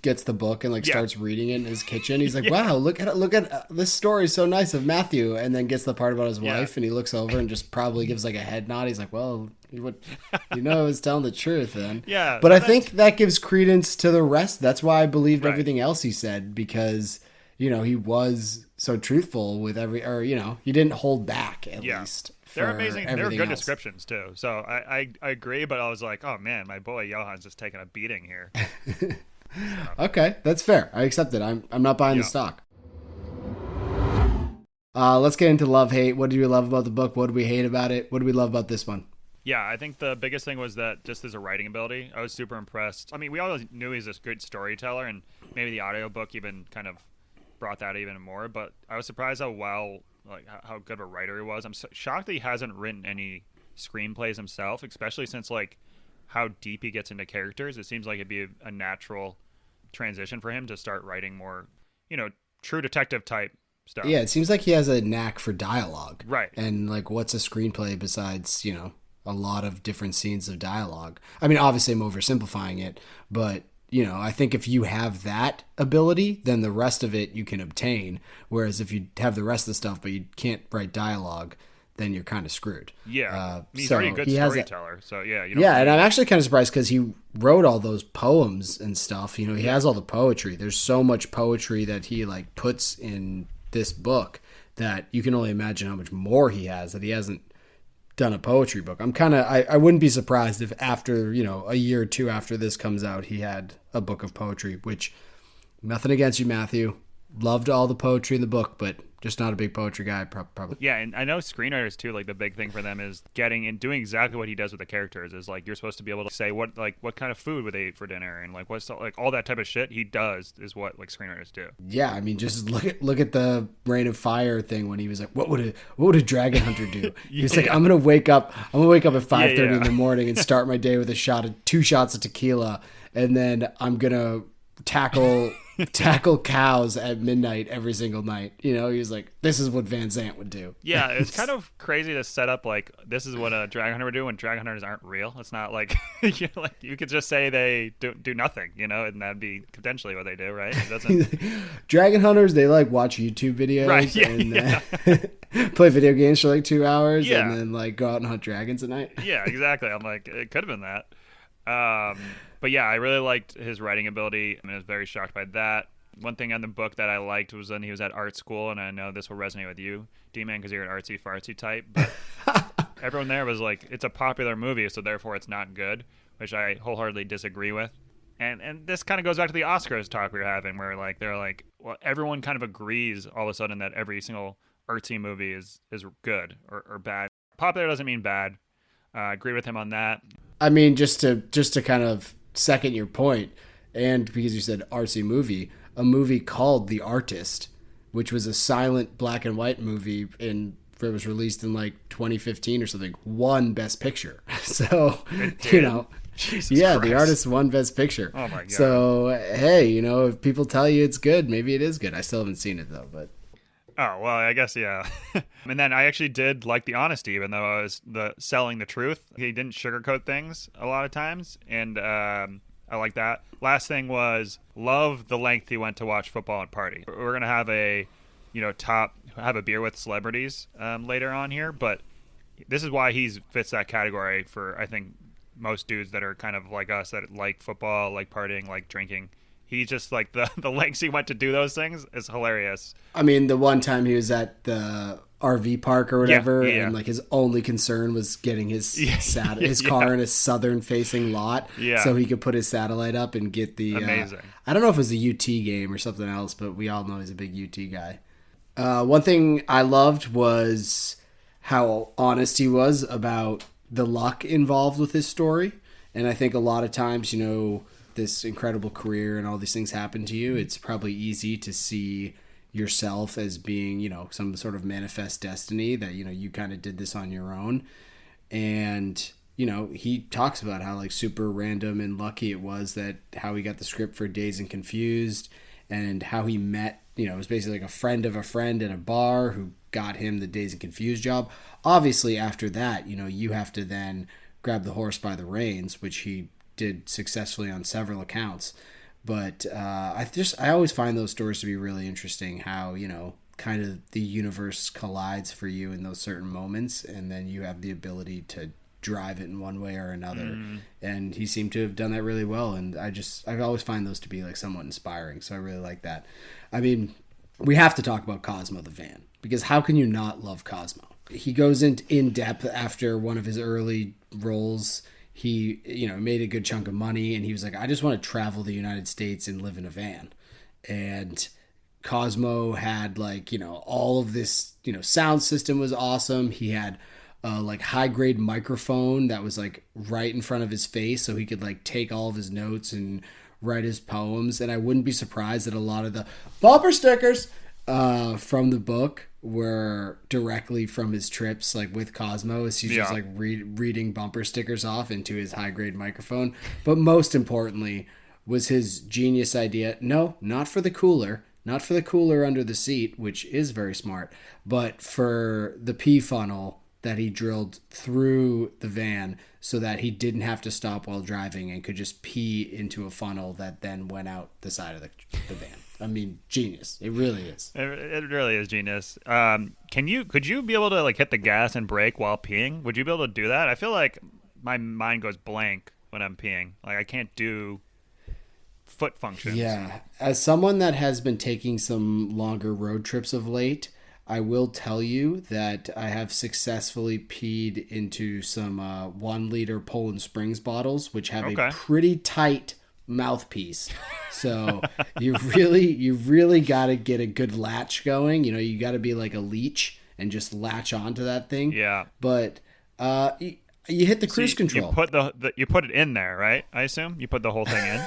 gets the book and starts reading it in his kitchen. He's like, wow, look at this story is so nice of Matthew, and then gets the part about his wife, and he looks over and just probably gives like a head nod. He's like, well, he was telling the truth then. Yeah, but I think that gives credence to the rest. That's why I believed everything else he said, because he was so truthful with he didn't hold back at least. They're amazing. They're good descriptions too. So I agree, but I was like, oh man, my boy Johan's just taking a beating here. Okay, that's fair. I accept it. I'm not buying the stock. Let's get into love-hate. What do we love about the book? What do we hate about it? What do we love about this one? Yeah, I think the biggest thing was that just his writing ability. I was super impressed. I mean, we always knew he's this good storyteller, and maybe the audiobook even kind of brought that even more, but I was surprised how good of a writer he was. I'm shocked that he hasn't written any screenplays himself, especially since how deep he gets into characters. It seems like it'd be a natural transition for him to start writing more, true detective type stuff. Yeah, it seems like he has a knack for dialogue. Right. And what's a screenplay besides, a lot of different scenes of dialogue? I mean, obviously I'm oversimplifying it, but I think if you have that ability, then the rest of it you can obtain. Whereas if you have the rest of the stuff, but you can't write dialogue, then you're kind of screwed. Yeah. He's already a good storyteller. So yeah. And I'm actually kind of surprised because he wrote all those poems and stuff. He has all the poetry. There's so much poetry that he puts in this book that you can only imagine how much more he has that he hasn't done a poetry book. I wouldn't be surprised if after, a year or two after this comes out, he had a book of poetry, which nothing against you, Matthew. Loved all the poetry in the book, but just not a big poetry guy, probably. Yeah, and I know screenwriters too, the big thing for them is getting and doing exactly what he does with the characters is you're supposed to be able to say what kind of food would they eat for dinner and what's all that type of shit he does is what screenwriters do. Yeah, I mean, just look at the Rain of Fire thing when he was like, what would a dragon hunter do? He was like, I'm gonna wake up at 5:30 in the morning and start my day with 2 shots of tequila, and then I'm gonna tackle cows at midnight every single night. You know, he was like, this is what Van Zandt would do. Yeah, it's kind of crazy to set up like this is what a dragon hunter would do when dragon hunters aren't real. It's not like you could just say they do nothing, and that'd be potentially what they do, right? It doesn't. Dragon hunters, they like watch YouTube videos, right? Yeah, and play video games for like 2 hours, yeah. and then like go out and hunt dragons at night. Yeah, exactly. I'm like, it could have been that. But yeah, I really liked his writing ability. I was very shocked by that. One thing on the book that I liked was when he was at art school, and I know this will resonate with you, D-Man, because you're an artsy-fartsy type, but everyone there was like, it's a popular movie, so therefore it's not good, which I wholeheartedly disagree with. And this kind of goes back to the Oscars talk we were having, where like they're like, well, everyone kind of agrees all of a sudden that every single artsy movie is good or bad. Popular doesn't mean bad. I agree with him on that. I mean, just to kind of second your point, and because you said artsy movie, a movie called The Artist, which was a silent black and white movie it was released in like 2015 or something, won Best Picture. So, Jesus yeah, Christ. The Artist won Best Picture. Oh my God. So, hey, if people tell you it's good, maybe it is good. I still haven't seen it though, but. Oh, well, I guess, yeah. And then I actually did like the honesty, even though I was selling the truth. He didn't sugarcoat things a lot of times, and I like that. Last thing was, love the length he went to watch football and party. We're going to have have a beer with celebrities later on here, but this is why he fits that category for, I think, most dudes that are kind of like us that like football, like partying, like drinking. He's just like the lengths he went to do those things is hilarious. I mean, the one time he was at the RV park or whatever, yeah. and like his only concern was getting his car in a southern facing lot, so he could put his satellite up and get the. Amazing. I don't know if it was a UT game or something else, but we all know he's a big UT guy. One thing I loved was how honest he was about the luck involved with his story, and I think a lot of times, this incredible career and all these things happen to you, it's probably easy to see yourself as being, some sort of manifest destiny that, you kind of did this on your own. And, he talks about how like super random and lucky it was that how he got the script for Dazed and Confused, and how he met, it was basically like a friend of a friend at a bar who got him the Dazed and Confused job. Obviously after that, you have to then grab the horse by the reins, which he did successfully on several accounts. But I always find those stories to be really interesting, how kind of the universe collides for you in those certain moments, and then you have the ability to drive it in one way or another. And he seemed to have done that really well, and I always find those to be like somewhat inspiring, so I really like that. I mean, we have to talk about Cosmo the Van, because how can you not love Cosmo? He goes in depth after one of his early roles. He, made a good chunk of money, and he was like, I just want to travel the United States and live in a van. And Cosmo had like, all of this, sound system was awesome. He had like high grade microphone that was like right in front of his face, so he could like take all of his notes and write his poems. And I wouldn't be surprised that a lot of the bumper stickers from the book were directly from his trips, like with Cosmo, as he's just like reading bumper stickers off into his high grade microphone. But most importantly was his genius idea. No, not for the cooler under the seat, which is very smart, but for the pee funnel that he drilled through the van so that he didn't have to stop while driving and could just pee into a funnel that then went out the side of the van. I mean, genius. It really is. It really is genius. Could you be able to like hit the gas and brake while peeing? Would you be able to do that? I feel like my mind goes blank when I'm peeing. Like I can't do foot functions. Yeah. As someone that has been taking some longer road trips of late, I will tell you that I have successfully peed into some 1 liter Poland Springs bottles, which have a pretty tight mouthpiece. So you really got to get a good latch going. You got to be like a leech and just latch onto that thing. Yeah. But you hit the cruise control. You put it in there, right? I assume you put the whole thing in.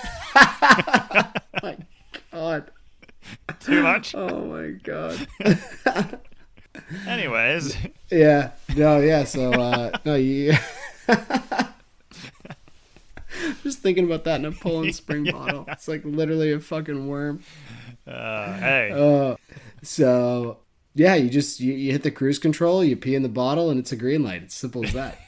My God. Too much? Oh my God. Anyways. Yeah. No. Yeah. So no. You. Just just thinking about that in a Poland Spring bottle. It's like literally a fucking worm. Hey. So yeah, you hit the cruise control, you pee in the bottle, and it's a green light. It's simple as that.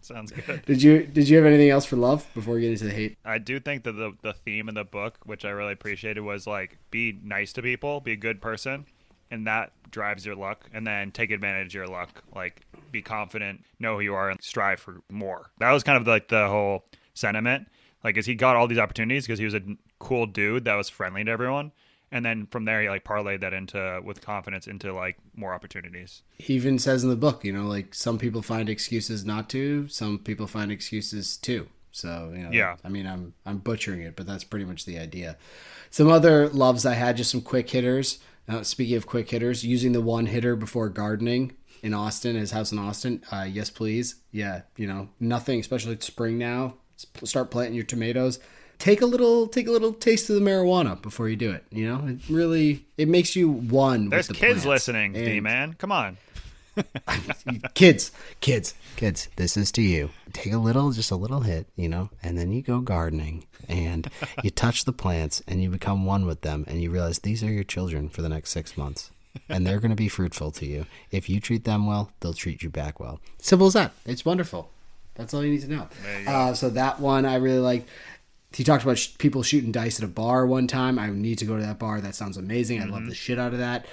Sounds good. Did you have anything else for love before we get into the hate? I do think that the theme of the book, which I really appreciated, was like be nice to people, be a good person, and that drives your luck. And then take advantage of your luck, like be confident, know who you are, and strive for more. That was kind of like the whole sentiment. Like, as he got all these opportunities because he was a cool dude that was friendly to everyone. And then from there, he like parlayed that into with confidence into like more opportunities. He even says in the book, like some people find excuses not to, some people find excuses to. So, yeah. I mean, I'm butchering it, but that's pretty much the idea. Some other loves I had, just some quick hitters. Speaking of quick hitters, using the one hitter before gardening in Austin, his house in Austin. Yes, please. Yeah, nothing, especially spring now. Start planting your tomatoes. Take a little taste of the marijuana before you do it. It makes you one. There's with the kids plants. listening, D-man. Come on. Kids, this is to you. Take just a little hit, and then you go gardening and you touch the plants and you become one with them and you realize these are your children for the next 6 months and they're going to be fruitful to you. If you treat them well, they'll treat you back well. Simple as that. It's wonderful. That's all you need to know. So that one I really liked. He talked about people shooting dice at a bar one time. I need to go to that bar. That sounds amazing. I love the shit out of that.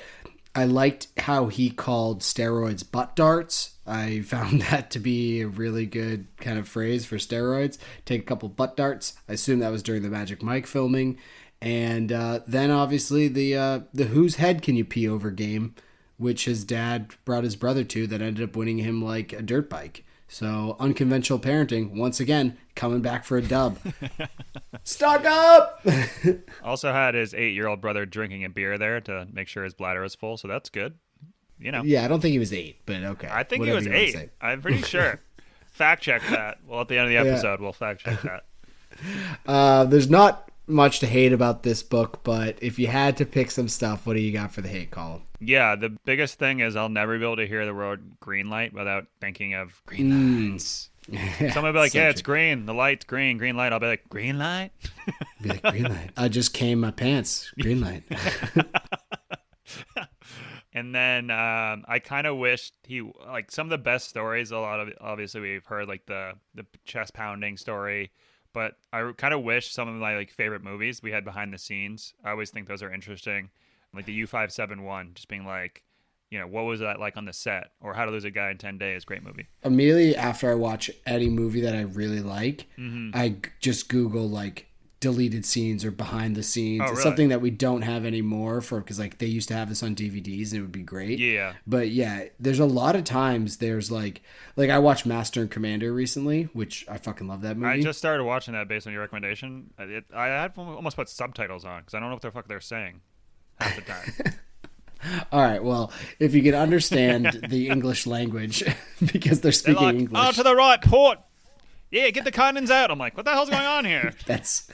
I liked how he called steroids butt darts. I found that to be a really good kind of phrase for steroids. Take a couple butt darts. I assume that was during the Magic Mike filming. And then obviously the whose head can you pee over game, which his dad brought his brother to, that ended up winning him like a dirt bike. So unconventional parenting, once again, coming back for a dub. Stock up! Also had his 8-year-old brother drinking a beer there to make sure his bladder was full, so that's good. Yeah, I don't think he was 8, but okay. I think he was 8. I'm pretty sure. Fact check that. Well, at the end of the episode, we'll fact check that. There's not much to hate about this book, but if you had to pick some stuff, what do you got for the hate column? Yeah, the biggest thing is I'll never be able to hear the word green light without thinking of Greenlights. Someone will be like, yeah, it's green. The light's green. Green light. I'll be like, green light? Be like, green light. I just came my pants. Green light. And then I kind of wished like some of the best stories, a lot of, obviously we've heard like the chest pounding story, but I kind of wish some of my like favorite movies we had behind the scenes. I always think those are interesting. Like the U571, just being like, what was that like on the set? Or How to Lose a Guy in 10 Days, great movie. Immediately after I watch any movie that I really like, I just Google like deleted scenes or behind the scenes. Oh, it's really? something that we don't have anymore because like they used to have this on DVDs and it would be great. Yeah. But yeah, there's a lot of times there's like I watched Master and Commander recently, which I fucking love that movie. I just started watching that based on your recommendation. I had almost put subtitles on because I don't know what the fuck they're saying half the time. All right, well, if you can understand the English language, because they're speaking like, English. Oh, to the right, port. Yeah, get the cannons out. I'm like, what the hell's going on here? That's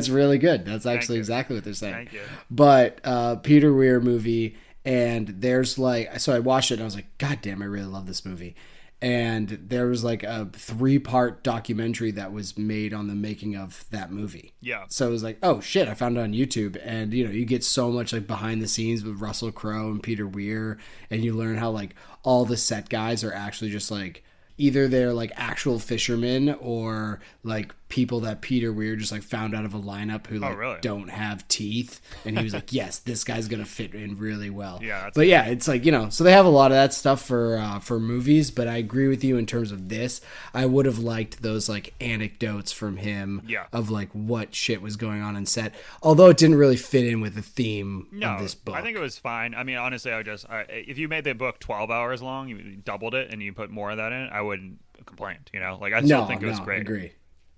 really good. That's actually exactly what they're saying. Thank you. But Peter Weir movie, and there's like, so I watched it and I was like, God damn, I really love this movie. And there was like a 3-part documentary that was made on the making of that movie. Yeah. So it was like, oh shit, I found it on YouTube. And you get so much like behind the scenes with Russell Crowe and Peter Weir, and you learn how like all the set guys are actually just like either they're like actual fishermen or like people that Peter Weir just like found out of a lineup who like really? don't have teeth, and he was like, yes, this guy's gonna fit in really well. Yeah, but yeah, it's like so they have a lot of that stuff for movies. But I agree with you in terms of this. I would have liked those like anecdotes from him of like what shit was going on in set, although it didn't really fit in with the theme of this book. I think it was fine. I mean, honestly, if you made the book 12 hours long, you doubled it, and you put more of that in it, I wouldn't complain. Like I still think it was great. I agree.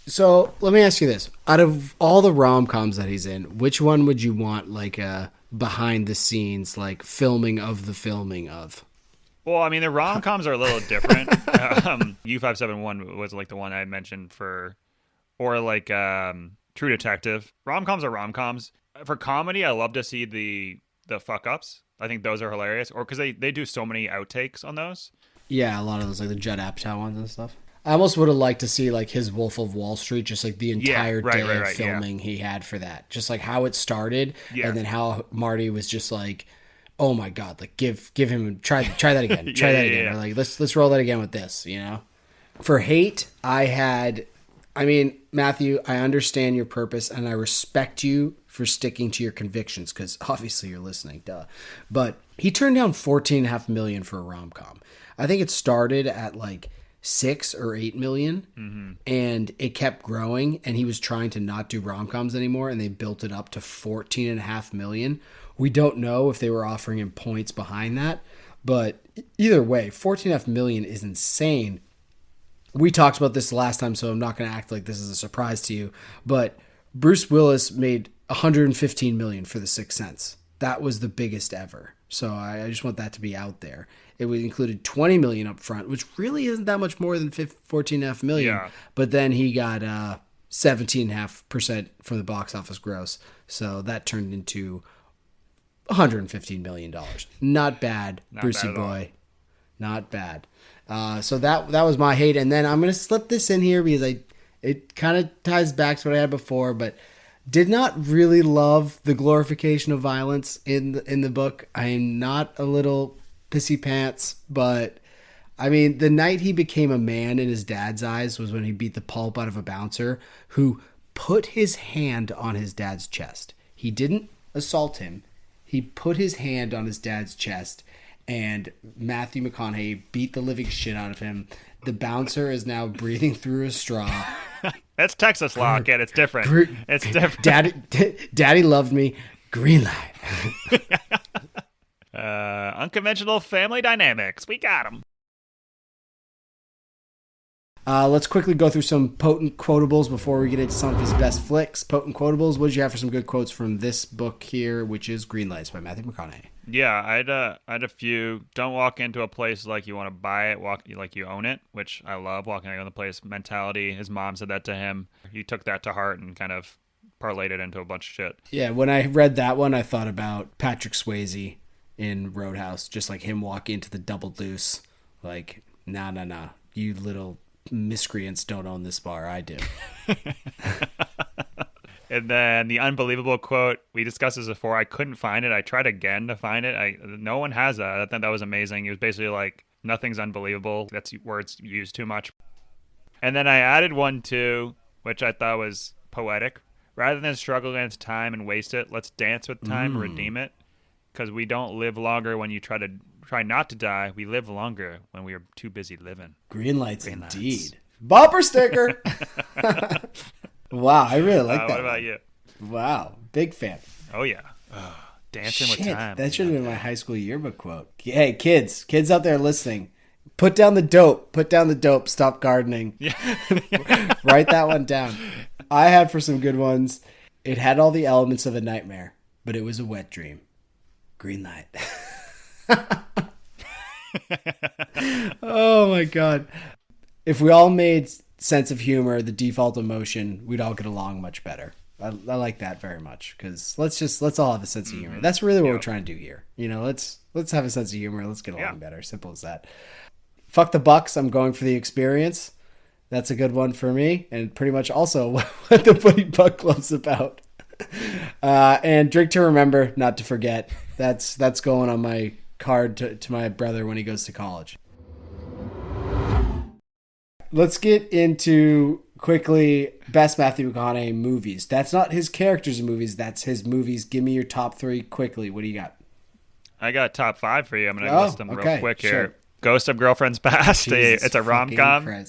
So let me ask you this: out of all the rom-coms that he's in, which one would you want like a behind the scenes like filming of the filming of? Well, I mean, the rom-coms are a little different. U571 was like the one I mentioned or like True Detective. Rom-coms are rom-coms. For comedy, I love to see the fuck-ups. I think those are hilarious. Or because they do so many outtakes on those. Yeah, a lot of those, like the Judd Apatow ones and stuff. I almost would have liked to see like his Wolf of Wall Street, just like the entire day of filming he had for that. Just like how it started and then how Marty was just like, oh my God, like give him try that again. Try that again. Or like let's roll that again with this, you know? For hate, Matthew, I understand your purpose and I respect you for sticking to your convictions because obviously you're listening, duh. But he turned down $14.5 million for a rom-com. I think it started at like 6 or 8 million and it kept growing and he was trying to not do rom-coms anymore and they built it up to 14.5 million. We don't know if they were offering him points behind that, but either way, 14.5 million is insane. We talked about this last time, so I'm not going to act like this is a surprise to you, but Bruce Willis made 115 million for The Sixth Sense. That was the biggest ever. So I just want that to be out there. It included 20 million up front, which really isn't that much more than 14.5 million. Yeah. But then he got 17.5% from the box office gross. So that turned into $115 million. Not bad, Brucey boy. Not bad. So that was my hate. And then I'm going to slip this in here because it kind of ties back to what I had before, but did not really love the glorification of violence in the book. I am not a little pissy pants, but I mean, the night he became a man in his dad's eyes was when he beat the pulp out of a bouncer who put his hand on his dad's chest. He didn't assault him. He put his hand on his dad's chest, and Matthew McConaughey beat the living shit out of him. The bouncer is now breathing through a straw. That's Texas law, kid. It's different. It's different. Daddy loved me. Greenlight. Unconventional family dynamics. We got them. Let's quickly go through some potent quotables before we get into some of his best flicks. Potent quotables. What did you have for some good quotes from this book here, which is Greenlights by Matthew McConaughey? Yeah, I had a few. Don't walk into a place like you want to buy it. Walk like you own it, which I love. Walking into the place mentality. His mom said that to him. He took that to heart and kind of parlayed it into a bunch of shit. Yeah, when I read that one, I thought about Patrick Swayze in Roadhouse, just like him walking into the Double Deuce. Like, nah, you little miscreants don't own this bar. I do. And then the unbelievable quote, we discussed this before. I couldn't find it. I tried again to find it. No one has that. I thought that was amazing. It was basically like, nothing's unbelievable. That's words used too much. And then I added one too, which I thought was poetic. Rather than struggle against time and waste it, let's dance with time and redeem it. Because we don't live longer when you try not to die. We live longer when we are too busy living. Greenlights indeed. Bumper sticker. Wow, I really like that. What about you? Wow, big fan. Oh, yeah. Dancing with time. That should have been my high school yearbook quote. Hey, kids out there listening, put down the dope, stop gardening. Yeah. Write that one down. I had for some good ones. It had all the elements of a nightmare, but it was a wet dream. Green light. Oh, my God. If we all made sense of humor the default emotion, we'd all get along much better. I like that very much because let's all have a sense of humor. That's really what we're trying to do here. You know, let's have a sense of humor. Let's get along better. Simple as that. Fuck the Bucks. I'm going for the experience. That's a good one for me, and pretty much also what the Buddy Buck Club's about. And drink to remember, not to forget. That's going on my card to my brother when he goes to college. Let's get into quickly best Matthew McConaughey movies. That's not his characters in movies. That's his movies. Give me your top 3 quickly. What do you got? I got top 5 for you. I'm going to list them real quick here. Ghost of Girlfriend's Past. It's a rom-com.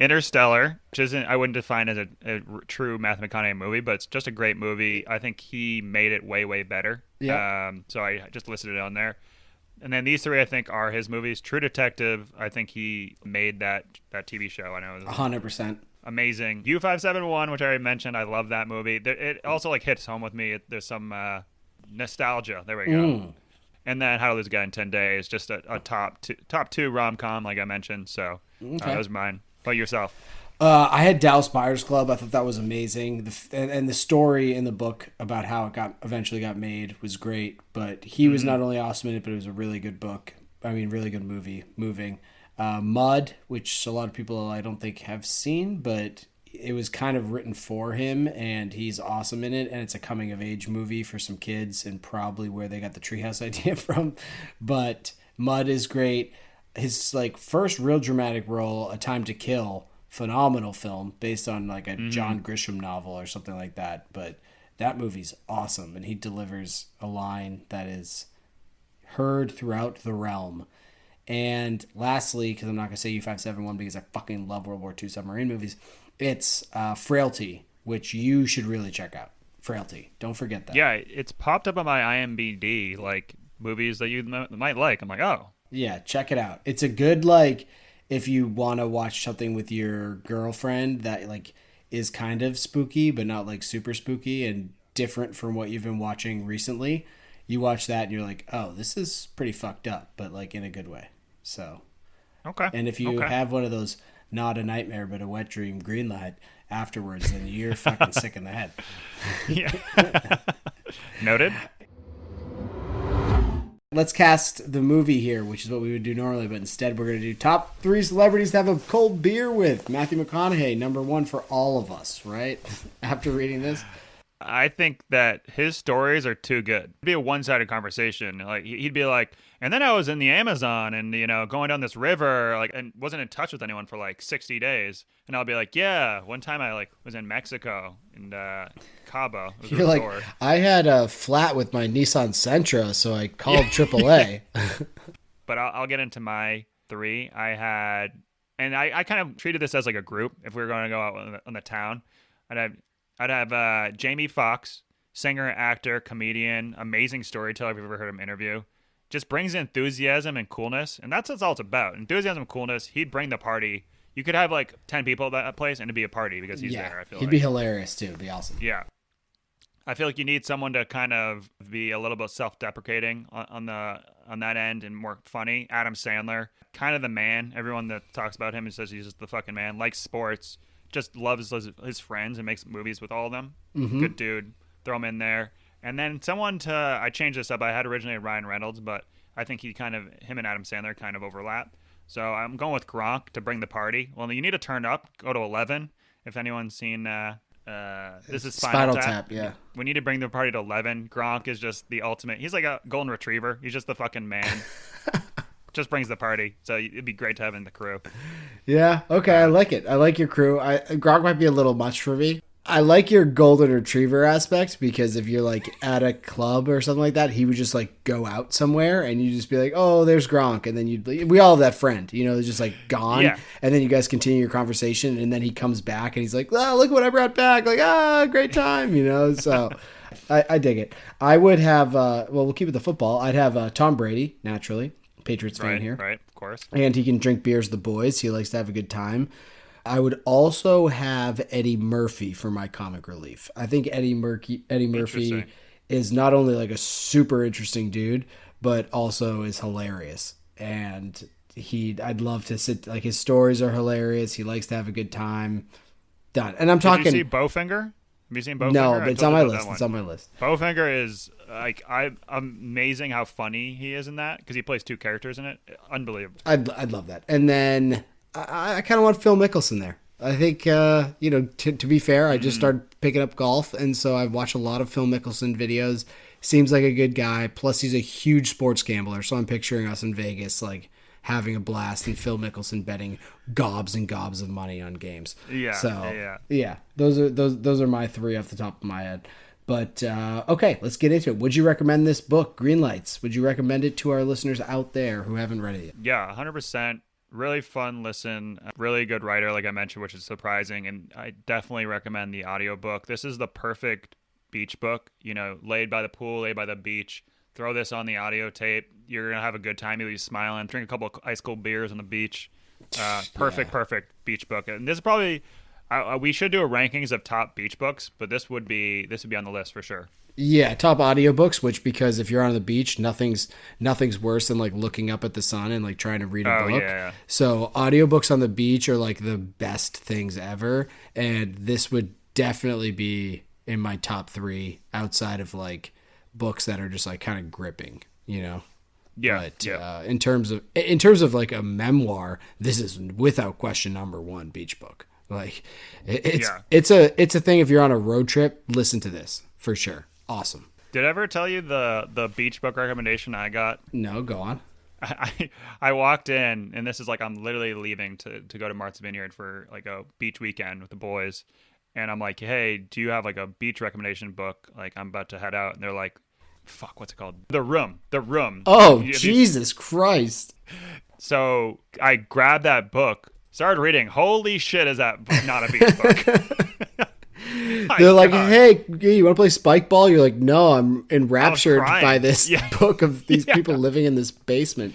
Interstellar, which I wouldn't define as a true Matthew McConaughey movie, but it's just a great movie. I think he made it way, way better. Yeah. So I just listed it on there. And then these 3, I think, are his movies. True Detective, I think he made that TV show. I know it was 100%. Amazing. U571, which I already mentioned. I love that movie. It also hits home with me. There's some nostalgia. There we go. And then How to Lose a Guy in 10 Days, just a top two rom-com, like I mentioned. So that was mine. How about yourself? I had Dallas Buyers Club. I thought that was amazing. And the story in the book about how it eventually got made was great. But he was not only awesome in it, but it was a really good book. I mean, really good movie. Moving. Mud, which a lot of people I don't think have seen, but it was kind of written for him, and he's awesome in it. And it's a coming of age movie for some kids, and probably where they got the treehouse idea from. But Mud is great. His like first real dramatic role, A Time to Kill, phenomenal film based on like a John Grisham novel or something like that. But that movie's awesome, and he delivers a line that is heard throughout the realm. And lastly, because I'm not going to say U-571 because I fucking love World War II submarine movies, it's Frailty, which you should really check out. Frailty. Don't forget that. Yeah, it's popped up on my IMDb, like movies that you might like. I'm like, oh. Yeah, check it out. It's a good, like, if you want to watch something with your girlfriend that, like, is kind of spooky, but not, like, super spooky and different from what you've been watching recently. You watch that and you're like, oh, this is pretty fucked up, but, like, in a good way. So. Okay. And if you have one of those not a nightmare but a wet dream green light afterwards, then you're fucking sick in the head. Yeah. Noted. Let's cast the movie here, which is what we would do normally, but instead we're going to do top 3 celebrities to have a cold beer with. Matthew McConaughey, number 1 for all of us, right? After reading this. I think that his stories are too good. It'd be a one-sided conversation. Like he'd be like, and then I was in the Amazon and, you know, going down this river, like, and wasn't in touch with anyone for like 60 days. And I'll be like, yeah, one time I like was in Mexico and Cabo. You're like, I had a flat with my Nissan Sentra, so I called AAA. But I'll get into my 3. I had, and I kind of treated this as like a group. If we were going to go out on the town, I'd have Jamie Foxx, singer, actor, comedian, amazing storyteller. If you've ever heard him interview, just brings enthusiasm and coolness, and that's what it's all it's about. Enthusiasm and coolness. He'd bring the party. You could have like 10 people at that place, and it'd be a party because he's there. I feel he'd be hilarious too. It'd be awesome. Yeah, I feel like you need someone to kind of be a little bit self-deprecating on that end and more funny. Adam Sandler, kind of the man. Everyone that talks about him and says he's just the fucking man. Likes sports. Just loves his friends and makes movies with all of them. Mm-hmm. Good dude. Throw him in there. And then I changed this up. I had originally Ryan Reynolds, but I think him and Adam Sandler kind of overlap. So I'm going with Gronk to bring the party. Well, you need to turn up. Go to 11. If anyone's seen this is Spinal Tap. Yeah. We need to bring the party to 11. Gronk is just the ultimate. He's like a golden retriever. He's just the fucking man. Just brings the party, so it'd be great to have in the crew. Yeah, okay, I like it. I like your crew. Gronk might be a little much for me. I like your golden retriever aspect because if you're like at a club or something like that, he would just like go out somewhere and you just be like, "Oh, there's Gronk," and then we all have that friend, you know, just like gone, yeah. And then you guys continue your conversation, and then he comes back and he's like, "Oh, look what I brought back!" Like, great time, you know. So I dig it. I would have, we'll keep it the football. I'd have Tom Brady naturally. Patriots fan here. Right, of course. And he can drink beers with the boys. He likes to have a good time. I would also have Eddie Murphy for my comic relief. I think Eddie Murphy is not only like a super interesting dude, but also is hilarious. And I'd love to sit, like his stories are hilarious. He likes to have a good time. Done. And I'm talking. Did you see Bowfinger? Have you seen Bowfinger? No, but it's on my list. It's on my list. Bowfinger is like amazing how funny he is in that because he plays 2 characters in it. Unbelievable. I'd love that. And then I kind of want Phil Mickelson there. I think to be fair, I just started picking up golf, and so I've watched a lot of Phil Mickelson videos. Seems like a good guy. Plus, he's a huge sports gambler, so I'm picturing us in Vegas like having a blast and Phil Mickelson betting gobs and gobs of money on games. Yeah. So yeah, those are my 3 off the top of my head. But okay, let's get into it. Would you recommend this book, Greenlights? Would you recommend it to our listeners out there who haven't read it yet? Yeah, 100%. Really fun listen. Really good writer, like I mentioned, which is surprising. And I definitely recommend the audiobook. This is the perfect beach book. You know, laid by the pool, laid by the beach. Throw this on the audio tape. You're going to have a good time. You'll be smiling. Drink a couple of ice cold beers on the beach. Perfect beach book. And this is probably, we should do a rankings of top beach books, but this would be on the list for sure. Yeah, top audiobooks, which because if you're on the beach, nothing's worse than like looking up at the sun and like trying to read a book. Yeah. So audiobooks on the beach are like the best things ever. And this would definitely be in my top 3 outside of like books that are just like kind of gripping, you know? Yeah, But yeah. in terms of like a memoir, this is without question number one beach book. Like it's a thing. If you're on a road trip, listen to this for sure. Awesome. Did I ever tell you the beach book recommendation I got? No, go on. I walked in, and this is like I'm literally leaving to go to Martha's Vineyard for like a beach weekend with the boys, and I'm like, hey, do you have like a beach recommendation book? Like I'm about to head out, and they're like, fuck, what's it called? The Room. Oh, Jesus Christ. So I grabbed that book, started reading. Holy shit, is that not a beach book? They're like, hey, you want to play spike ball? You're like, no, I'm enraptured by this book of these people living in this basement.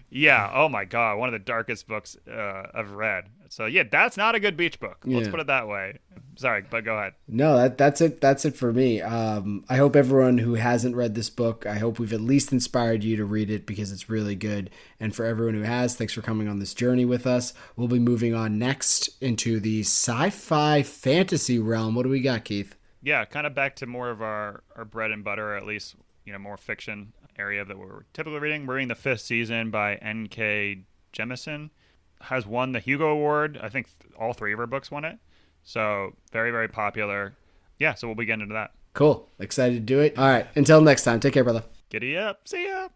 Yeah. Oh my God. One of the darkest books I've read. So yeah, that's not a good beach book. Let's put it that way. Sorry, but go ahead. No, that's it. That's it for me. I hope everyone who hasn't read this book, I hope we've at least inspired you to read it because it's really good. And for everyone who has, thanks for coming on this journey with us. We'll be moving on next into the sci-fi fantasy realm. What do we got, Keith? Yeah, kind of back to more of our bread and butter, or at least, more fiction area that we're typically reading. We're reading the 5th season by N.K. Jemisin. Has won the Hugo Award. I think all 3 of her books won it. So very, very popular. Yeah, so we'll be getting into that. Cool. Excited to do it. All right. Until next time. Take care, brother. Giddy up. See ya.